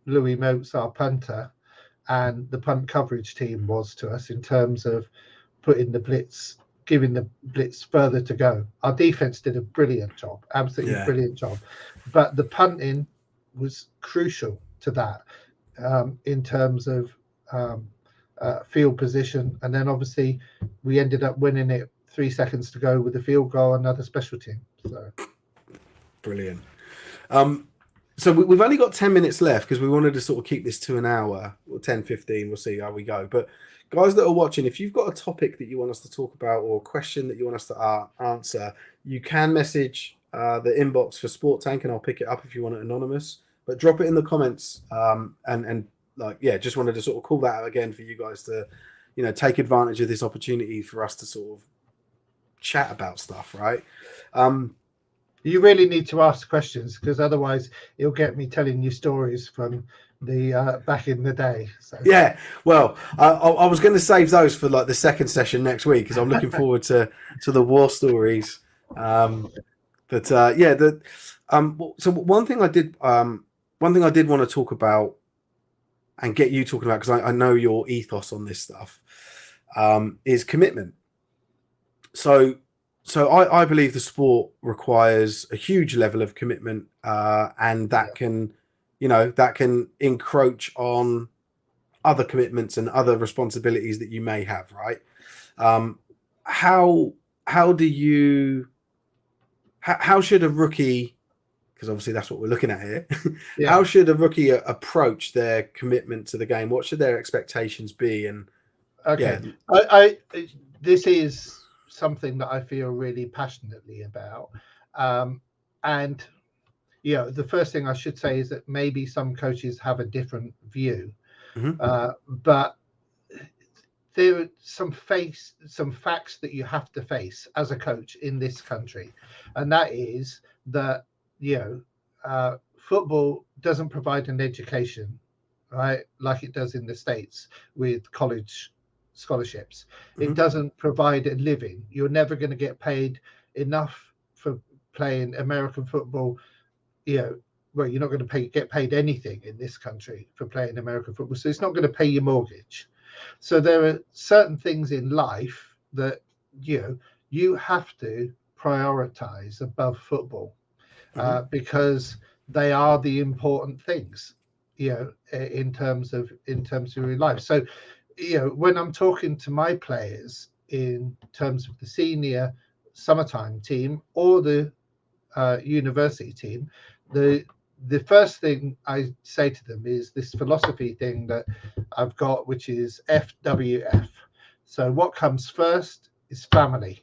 Louis Moats, our punter, and the punt coverage team was to us in terms of putting the blitz, giving the blitz further to go. Our defense did a brilliant job, absolutely Yeah. brilliant job, but the punting was crucial to that in terms of field position. And then obviously we ended up winning it 3 seconds to go with a field goal, another special team. So Brilliant. So we've only got 10 minutes left because we wanted to sort of keep this to an hour or 10, 15. We'll see how we go. But guys that are watching, if you've got a topic that you want us to talk about or a question that you want us to answer, you can message the inbox for Sport Tank and I'll pick it up if you want it anonymous. But drop it in the comments and just wanted to sort of call that out again for you guys to, take advantage of this opportunity for us to sort of chat about stuff, right? You really need to ask questions because otherwise it'll get me telling you stories from the back in the day. So. Yeah, well, I was going to save those for like the second session next week because I'm looking forward to the war stories. So one thing I did want to talk about and get you talking about, because I know your ethos on this stuff, is commitment. So I believe the sport requires a huge level of commitment, and that can encroach on other commitments and other responsibilities that you may have, right? How should a rookie, because obviously that's what we're looking at here, how should a rookie approach their commitment to the game? What should their expectations be? And I this is something that I feel really passionately about. And the first thing I should say is that maybe some coaches have a different view. But there are some facts that you have to face as a coach in this country, and that is that football doesn't provide an education, right, like it does in the States with college scholarships. It doesn't provide a living. You're never going to get paid enough for playing American football. Well, you're not going to get paid anything in this country for playing American football. So it's not going to pay your mortgage. So there are certain things in life that you have to prioritize above football because they are the important things, in terms of your life. So, when I'm talking to my players in terms of the senior summertime team or the university team, the first thing I say to them is this philosophy thing that I've got, which is FWF. So what comes first is family,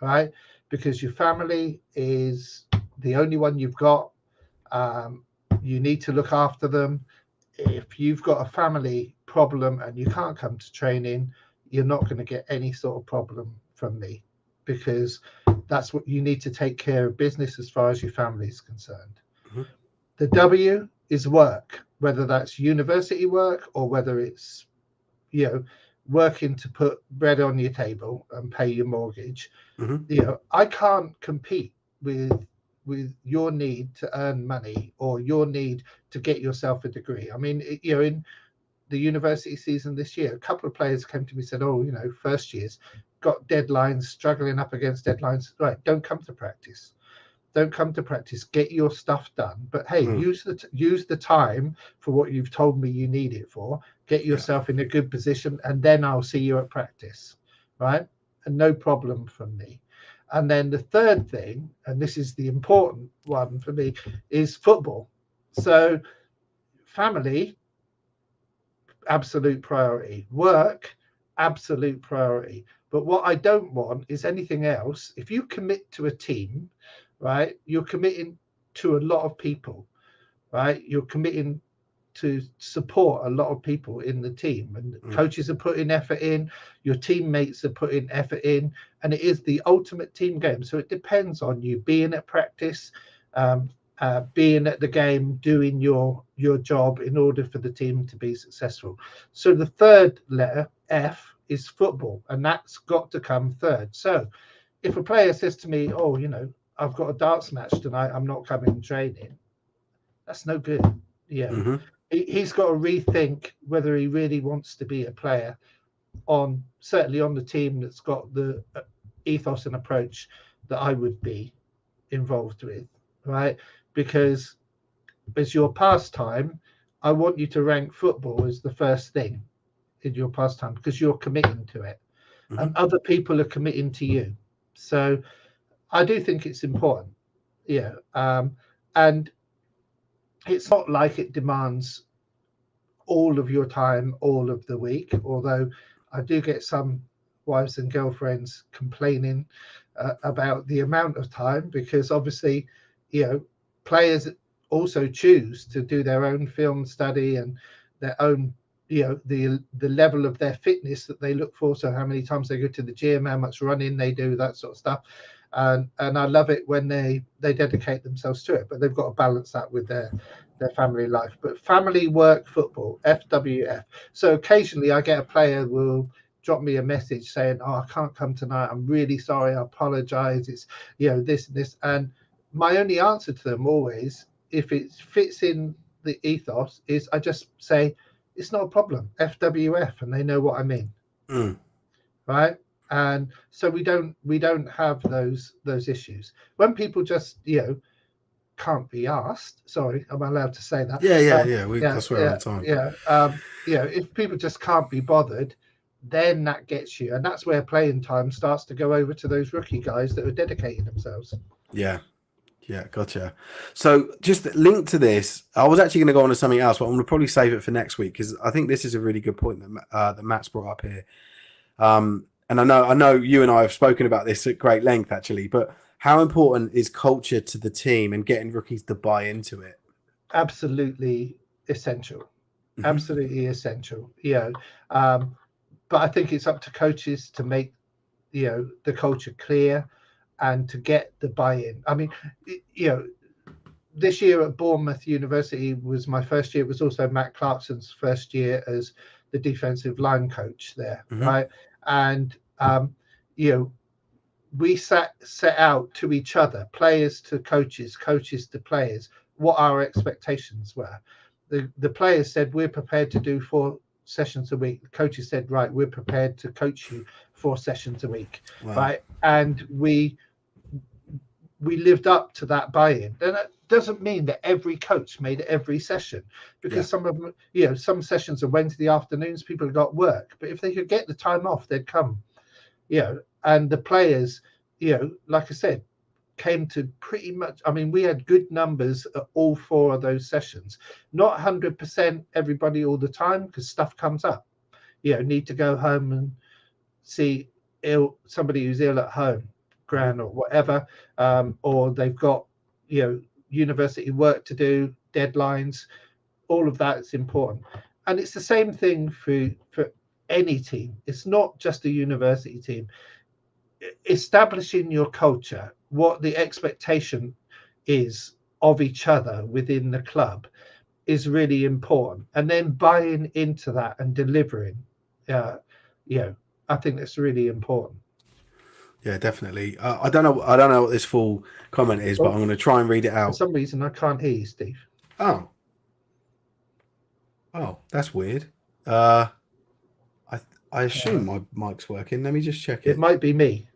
right? Because your family is the only one you've got. You need to look after them. If you've got a family problem and you can't come to training, you're not going to get any sort of problem from me, because that's what you need to take care of business as far as your family is concerned. The W is work, whether that's university work or whether it's, working to put bread on your table and pay your mortgage. I can't compete with your need to earn money or your need to get yourself a degree. I mean, in the university season this year, a couple of players came to me and said, first years got deadlines, struggling up against deadlines. Right, don't come to practice. Get your stuff done. But hey, use the time for what you've told me you need it for. Get yourself in a good position, and then I'll see you at practice, right? And no problem from me. And then the third thing, and this is the important one for me, is football. So family, absolute priority. Work, absolute priority. But what I don't want is anything else. If you commit to a team, right, you're committing to a lot of people, right? You're committing to support a lot of people in the team, and coaches are putting effort in, your teammates are putting effort in, and it is the ultimate team game. So it depends on you being at practice, being at the game, doing your job in order for the team to be successful. So the third letter, F, is football, and that's got to come third. So if a player says to me, "Oh, I've got a darts match tonight, I'm not coming training," that's no good. Mm-hmm. He's got to rethink whether he really wants to be a player certainly on the team that's got the ethos and approach that I would be involved with, right? Because as your pastime, I want you to rank football as the first thing in your pastime because you're committing to it, Mm-hmm. and other people are committing to you. So I do think it's important, and it's not like it demands all of your time all of the week, although I do get some wives and girlfriends complaining about the amount of time, because obviously players also choose to do their own film study and their own the level of their fitness that they look for, so how many times they go to the gym, how much running they do, that sort of stuff. And I love it when they dedicate themselves to it, but they've got to balance that with their family life. But family, work, football, FWF. So occasionally I get a player will drop me a message saying, "Oh, I can't come tonight, I'm really sorry, I apologize, it's this and this." And my only answer to them always, if it fits in the ethos, is I just say it's not a problem, FWF, and they know what I mean. Right? And so we don't have those issues when people just can't be asked. Sorry, am I allowed to say that? Yeah. I swear all the time. If people just can't be bothered, then that gets you, and that's where playing time starts to go over to those rookie guys that are dedicating themselves. Yeah, gotcha. So just linked to this, I was actually going to go on to something else, but I'm going to probably save it for next week because I think this is a really good point that Matt's brought up here. And I know you and I have spoken about this at great length actually, but how important is culture to the team and getting rookies to buy into it? Absolutely essential. Mm-hmm. Absolutely essential. But I think it's up to coaches to make the culture clear and to get the buy-in. I mean, this year at Bournemouth University was my first year. It was also Matt Clarkson's first year as the defensive line coach there, Mm-hmm. right? And we set out to each other, players to coaches, coaches to players, what our expectations were. The players said, "We're prepared to do 4 sessions a week." The coaches said, "Right, we're prepared to coach you 4 sessions a week." Wow. Right? And we lived up to that buy-in. And that doesn't mean that every coach made every session, because some of them, some sessions are Wednesday afternoons, people have got work, but if they could get the time off, they'd come. And the players, like I said, came to pretty much, I mean, we had good numbers at all 4 of those sessions. Not 100% everybody all the time, because stuff comes up. Need to go home and see somebody who's ill at home, gran or whatever, or they've got university work to do, deadlines. All of that is important, and it's the same thing for any team. It's not just a university team. Establishing your culture, what the expectation is of each other within the club, is really important, and then buying into that and delivering. I think that's really important. Yeah, definitely. I don't know what this full comment is, but I'm going to try and read it out. For some reason, I can't hear you, Steve. Oh, that's weird. I assume my mic's working. Let me just check it. It might be me.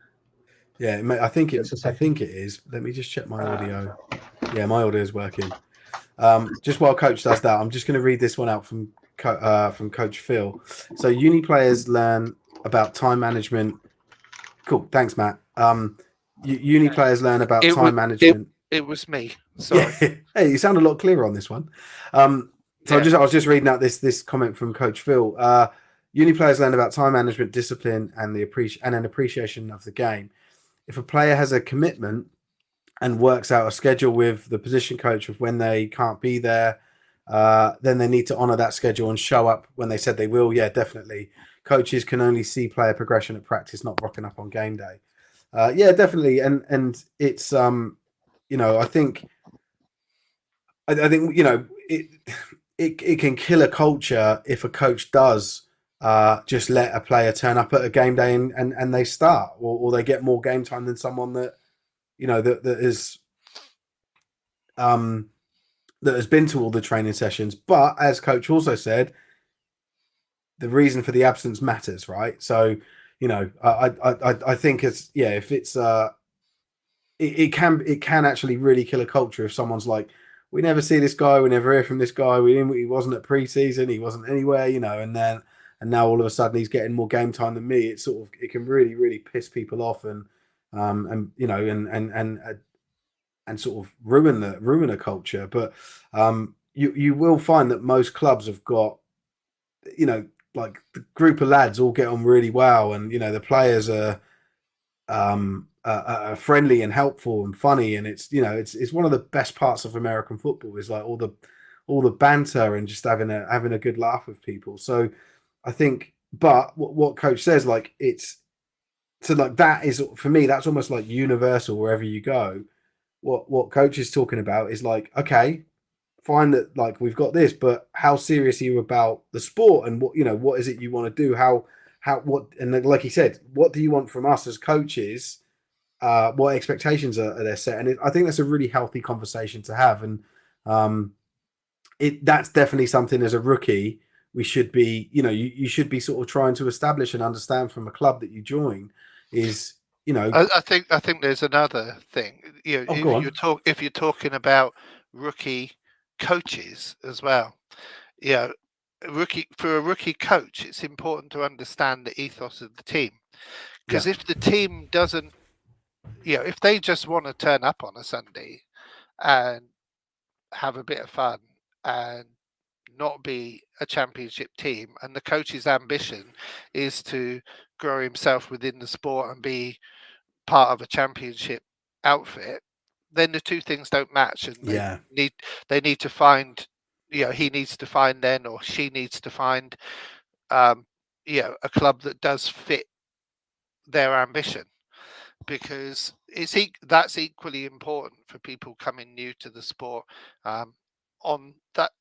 Yeah, I think it is. Let me just check my audio. Yeah, my audio is working. Just while Coach does that, I'm just going to read this one out from Coach Phil. So, uni players learn about time management. Cool, thanks, Matt. Uni players learn about time management. It was me. Sorry. Yeah. Hey, you sound a lot clearer on this one. I was just reading out this comment from Coach Phil. Uni players learn about time management, discipline, and an appreciation of the game. If a player has a commitment and works out a schedule with the position coach of when they can't be there, then they need to honour that schedule and show up when they said they will. Yeah, definitely. Coaches can only see player progression at practice, not rocking up on game day. Yeah, definitely. And it's I think I think it can kill a culture if a coach does just let a player turn up at a game day and they start, or they get more game time than someone that that is um, that has been to all the training sessions. But as coach also said, the reason for the absence matters, right? So I think it's if it's it can actually really kill a culture if someone's like, we never see this guy, we never hear from this guy, he wasn't at preseason, he wasn't anywhere, and now all of a sudden he's getting more game time than me. It's sort of, it can really really piss people off, and and sort of ruin a culture. But you will find that most clubs have got, like, the group of lads all get on really well, and the players are friendly and helpful and funny, and it's one of the best parts of American football, is like all the banter and just having a good laugh with people. So I think, but what coach says, like, it's so, like, that is, for me, that's almost like universal wherever you go. What coach is talking about is like, okay, fine, that, like, we've got this, but how serious are you about the sport, and what is it you want to do, how what and then, like he said, what do you want from us as coaches, what expectations are there set, and I think that's a really healthy conversation to have. And um that's definitely something, as a rookie, we should be, you should be sort of trying to establish and understand from a club that you join, is, I think there's another thing. oh, go on. If you're talking about rookie coaches as well, for a rookie coach, it's important to understand the ethos of the team, because if the team doesn't, if they just want to turn up on a Sunday and have a bit of fun and not be a championship team, and the coach's ambition is to grow himself within the sport and be part of a championship outfit, then the two things don't match, and they need to find, he needs to find, then, or she needs to find, a club that does fit their ambition, because that's equally important for people coming new to the sport, on that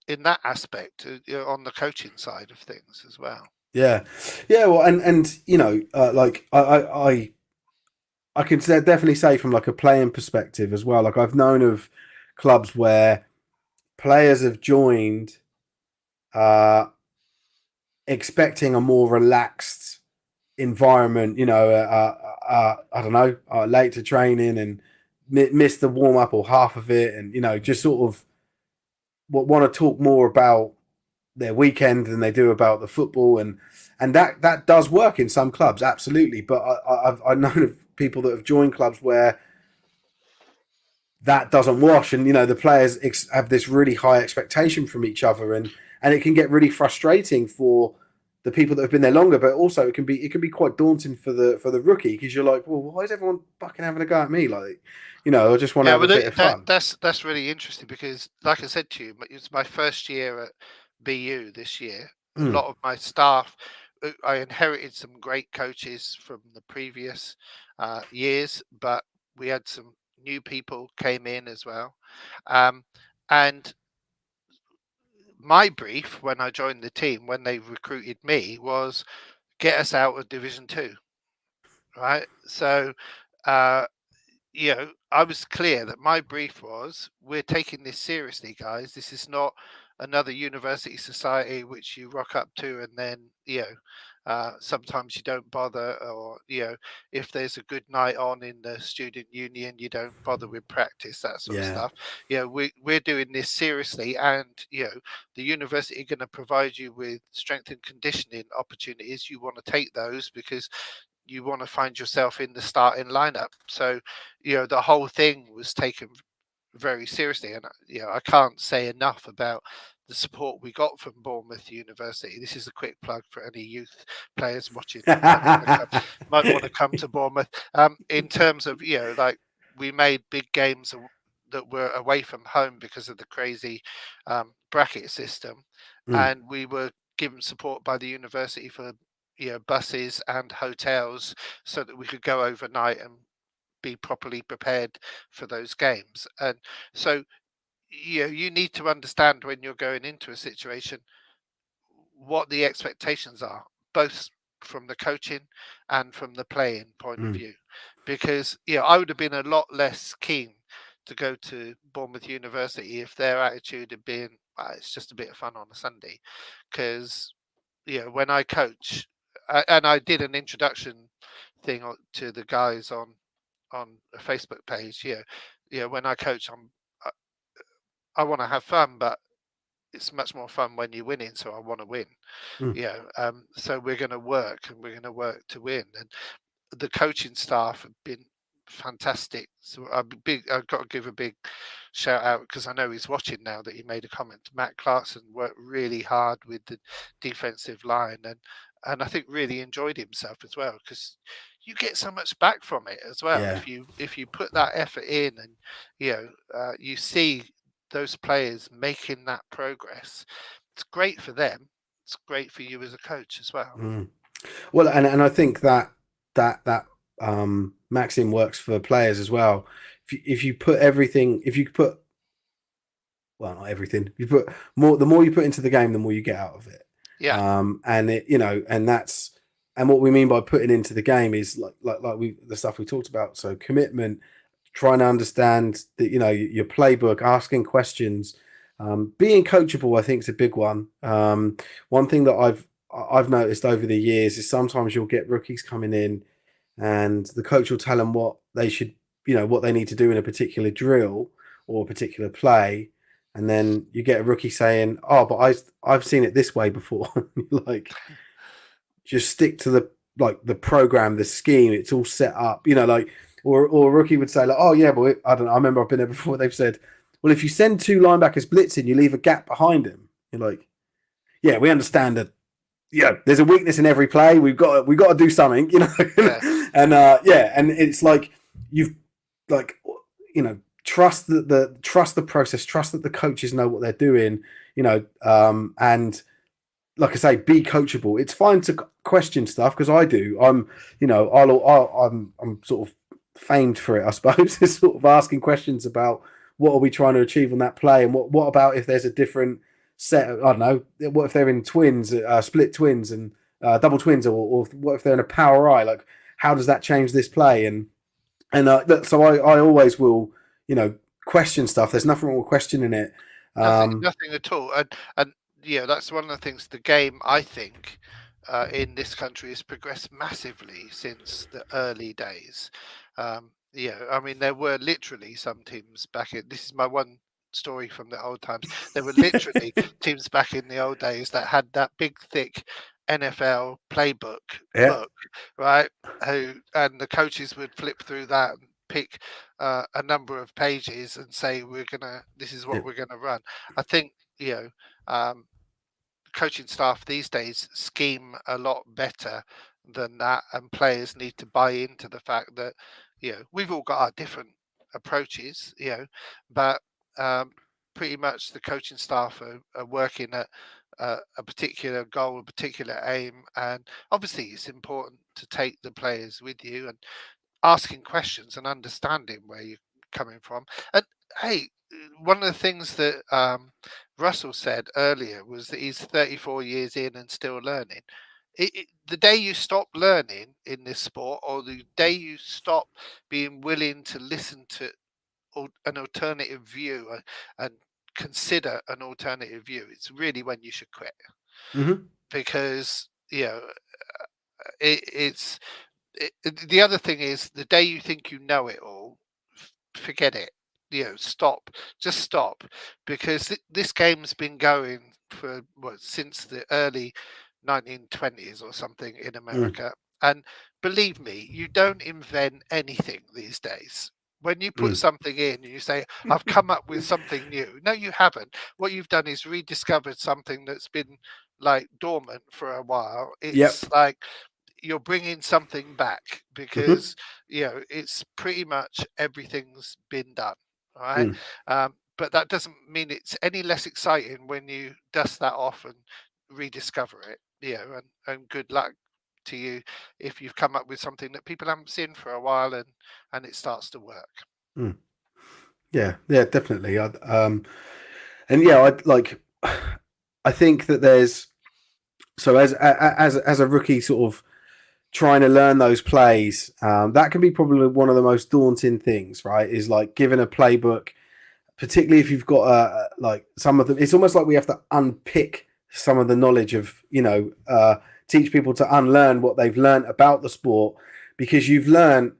in that aspect, on the coaching side of things as well. Well, and like, I can definitely say, from like a playing perspective as well, like, I've known of clubs where players have joined uh expecting a more relaxed environment, I don't know, late to training, and miss the warm up or half of it, and just sort of want to talk more about their weekend than they do about the football, and that does work in some clubs, absolutely. But I've known of people that have joined clubs where that doesn't wash, and the players have this really high expectation from each other, and it can get really frustrating for the people that have been there longer. But also, it can be quite daunting for the rookie, because you're like, well, why is everyone fucking having a go at me? Like, I just want to have a bit of fun. That's really interesting, because, like I said to you, it's my first year at BU this year. A lot of my staff, I inherited some great coaches from the previous years, but we had some new people came in as well, and my brief when I joined the team, when they recruited me, was get us out of Division 2, right? So I was clear that my brief was, we're taking this seriously, guys. This is not another university society which you rock up to, and then sometimes you don't bother, or if there's a good night on in the student union, you don't bother with practice, that sort of stuff. We're doing this seriously, and the university are going to provide you with strength and conditioning opportunities. You want to take those because you want to find yourself in the starting lineup. So the whole thing was taken very seriously, and I can't say enough about the support we got from Bournemouth University. This is a quick plug for any youth players watching might want to come to Bournemouth. In terms of like, we made big games that were away from home because of the crazy bracket system, and we were given support by the university for buses and hotels, so that we could go overnight and be properly prepared for those games. And so you need to understand when you're going into a situation what the expectations are, both from the coaching and from the playing point of view. Because I would have been a lot less keen to go to Bournemouth University if their attitude had been, it's just a bit of fun on a Sunday. Because when I coach, and I did an introduction thing to the guys on a Facebook page. When I coach, I want to have fun, but it's much more fun when you're winning. So I want to win. So we're going to work, and we're going to work to win. And the coaching staff have been fantastic. So I've got to give a big shout out, because I know he's watching now, that he made a comment. Matt Clarkson worked really hard with the defensive line, and I think really enjoyed himself as well, because you get so much back from it as well. Yeah. If you put that effort in, and you see those players making that progress, it's great for them. It's great for you as a coach as well. Well, and I think that maxim works for players as well. If you put everything, well, not everything, you put more, the more you put into the game, the more you get out of it. Yeah. And it, and what we mean by putting into the game is the stuff we talked about. So commitment, trying to understand that, your playbook, asking questions, being coachable, I think, is a big one. One thing that I've noticed over the years is sometimes you'll get rookies coming in, and the coach will tell them what they should, what they need to do in a particular drill or a particular play. And then you get a rookie saying, "Oh, but I've seen it this way before." Like, just stick to the program, the scheme. It's all set up, or a rookie would say, like, "Oh yeah, but I don't know. I remember I've been there before." They've said, "Well, if you send two linebackers blitzing, you leave a gap behind them." You're like, "Yeah, we understand that. Yeah, there's a weakness in every play. We've got to do something, Yeah. and and it's like you've trust the process, trust that the coaches know what they're doing, and like I say, be coachable. It's fine to question stuff, because I do. I'm sort of famed for it, I suppose. Is sort of asking questions about what are we trying to achieve on that play, and what about if there's a different set of, I don't know, what if they're in twins, split twins, and double twins, or what if they're in a power eye? Like, how does that change this play? And so I always will, question stuff. There's nothing wrong with questioning it. Nothing at all. And that's one of the things. The game, I think, in this country has progressed massively since the early days. I mean, there were literally some teams back in. This is my one story from the old times. There were literally teams back in the old days that had that big, thick NFL playbook book, right? And the coaches would flip through that and pick a number of pages and say, this is what we're gonna run. I think coaching staff these days scheme a lot better than that, and players need to buy into the fact that we've all got our different approaches, but pretty much the coaching staff are working at a particular goal, a particular aim, and obviously it's important to take the players with you and asking questions and understanding where you're coming from. And hey, one of the things that Russell said earlier was that he's 34 years in and still learning. The day you stop learning in this sport, or the day you stop being willing to listen to an alternative view and consider an alternative view, it's really when you should quit. Because it's the other thing is, the day you think you know it all, forget it. Stop. Just stop, because this game's been going for since the early 1920s or something in America. And believe me, you don't invent anything these days. When you put something in and you say, "I've come up with something new," no, you haven't. What you've done is rediscovered something that's been like dormant for a while. It's like you're bringing something back, because it's pretty much everything's been done, right? But that doesn't mean it's any less exciting when you dust that off and rediscover it. And good luck to you if you've come up with something that people haven't seen for a while, and it starts to work. Yeah, definitely. And yeah, I think that there's so as a rookie, sort of trying to learn those plays, that can be probably one of the most daunting things, right? Is like given a playbook, particularly if you've got like some of them. It's almost like we have to unpick some of the knowledge of, teach people to unlearn what they've learned about the sport, because you've learned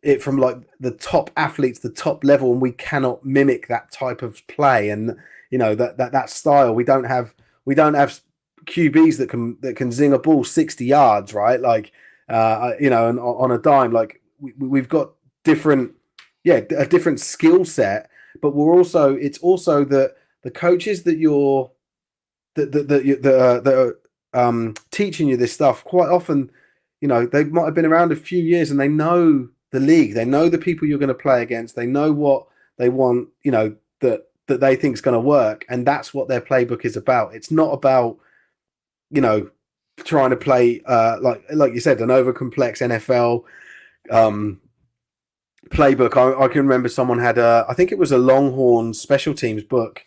it from like the top athletes, the top level, and we cannot mimic that type of play and that style. We don't have QBs that can zing a ball 60 yards, right? Like and on a dime, like we've got different, a different skill set, but it's also that the coaches that you're that are teaching you this stuff quite often, they might have been around a few years and they know the league, they know the people you're going to play against, they know what they want, that they think is going to work, and that's what their playbook is about. It's not about trying to play like you said, an over complex NFL playbook. I can remember someone had I think it was a Longhorn special teams book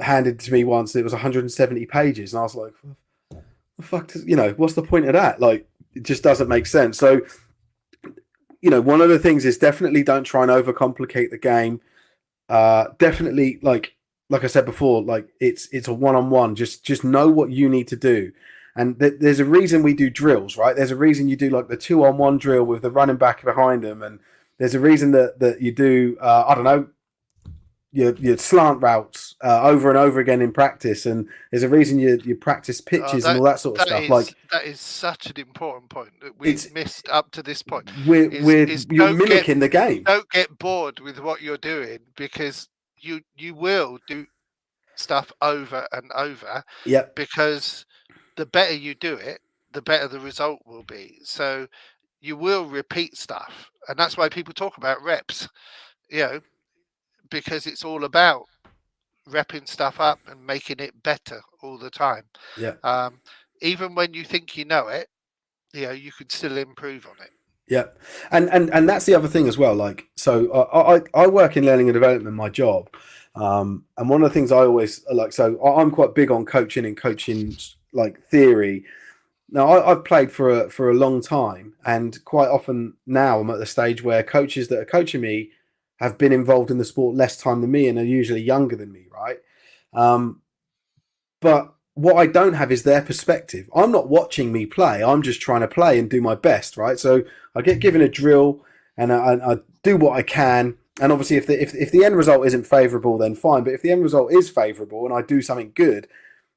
handed to me once. It was 170 pages, and I was like, "The fuck does, what's the point of that? Like, it just doesn't make sense." So, one of the things is definitely don't try and overcomplicate the game. Definitely, like I said before, like it's a one-on-one. Just know what you need to do, and there's a reason we do drills, right? There's a reason you do like the 2-on-1 drill with the running back behind them, and there's a reason that you do I don't know, your slant routes over and over again in practice, and there's a reason you practice pitches and all that sort of stuff. That is such an important point that we've missed up to this point. You're mimicking the game. Don't get bored with what you're doing, because you will do stuff over and over. Yeah. Because the better you do it, the better the result will be. So you will repeat stuff, and that's why people talk about reps. Because it's all about repping stuff up and making it better all the time. Yeah. Even when you think you know it, you can still improve on it. Yeah. And that's the other thing as well. Like, so I work in learning and development in my job. And one of the things I always like, so I'm quite big on coaching and coaching like theory. Now I've played for a long time, and quite often now I'm at the stage where coaches that are coaching me have been involved in the sport less time than me and are usually younger than me, right? But what I don't have is their perspective. I'm not watching me play. I'm just trying to play and do my best, right? So I get given a drill and I do what I can. And obviously, if the end result isn't favourable, then fine. But if the end result is favourable and I do something good,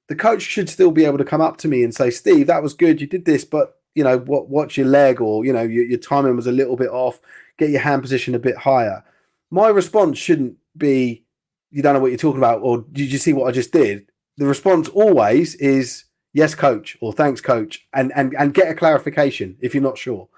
the coach should still be able to come up to me and say, "Steve, that was good. You did this, but watch your leg, or your timing was a little bit off. Get your hand position a bit higher." My response shouldn't be, "You don't know what you're talking about," or "Did you see what I just did?" The response always is, "Yes, coach," or "Thanks, coach," and get a clarification if you're not sure.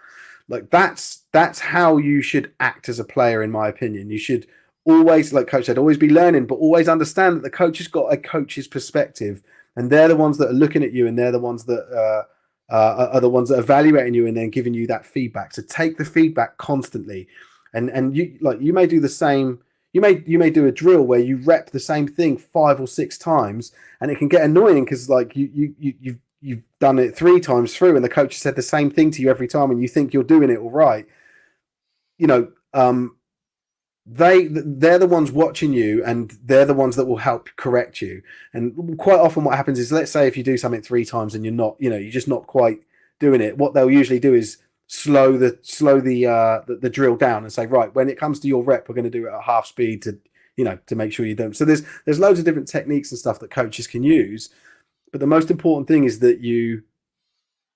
Like that's how you should act as a player, in my opinion. You should always, like Coach said, always be learning, but always understand that the coach has got a coach's perspective, and they're the ones that are looking at you, and they're the ones that are the ones that are evaluating you and then giving you that feedback. So take the feedback constantly. And you may do the same. You may do a drill where you rep the same thing 5 or 6 times, and it can get annoying because like you've done it 3 times through, and the coach has said the same thing to you every time, and you think you're doing it all right. They're the ones watching you, and they're the ones that will help correct you. And quite often, what happens is, let's say if you do something 3 times and you're just not quite doing it, what they'll usually do is slow the drill down and say, right, when it comes to your rep, we're going to do it at half speed to make sure you don't. So there's loads of different techniques and stuff that coaches can use, but the most important thing is that you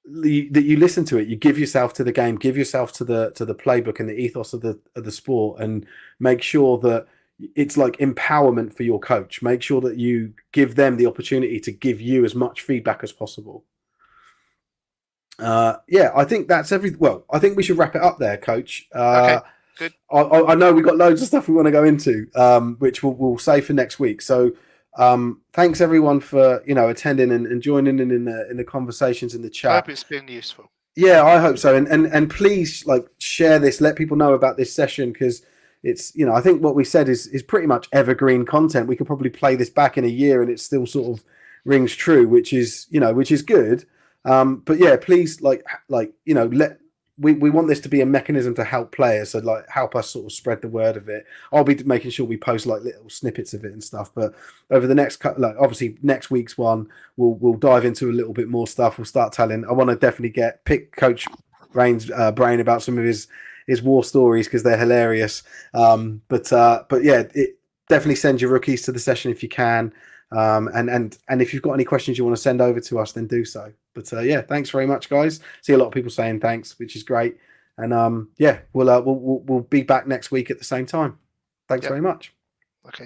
listen to it, you give yourself to the game, give yourself to the playbook and the ethos of the sport, and make sure that it's like empowerment for your coach. Make sure that you give them the opportunity to give you as much feedback as possible. I think that's I think we should wrap it up there, Coach. Okay, good. I know we've got loads of stuff we want to go into, which we'll save for next week. So thanks everyone for attending and joining in the conversations in the chat. I hope it's been useful. Yeah, I hope so. And please share this, let people know about this session, because it's, you know, I think what we said is pretty much evergreen content. We could probably play this back in a year and it still sort of rings true, which is, you know, which is good. But yeah, please, like, you know, we want this to be a mechanism to help players, so like help us sort of spread the word of it. I'll be making sure we post like little snippets of it and stuff. But over the next like obviously next week's one, we'll dive into a little bit more stuff. We'll start telling. I want to definitely pick Coach Brain's brain about some of his war stories because they're hilarious. But yeah, definitely send your rookies to the session if you can. And if you've got any questions you want to send over to us, then do so. But yeah, thanks very much, guys. See a lot of people saying thanks, which is great. And yeah, we'll be back next week at the same time. Thanks very much.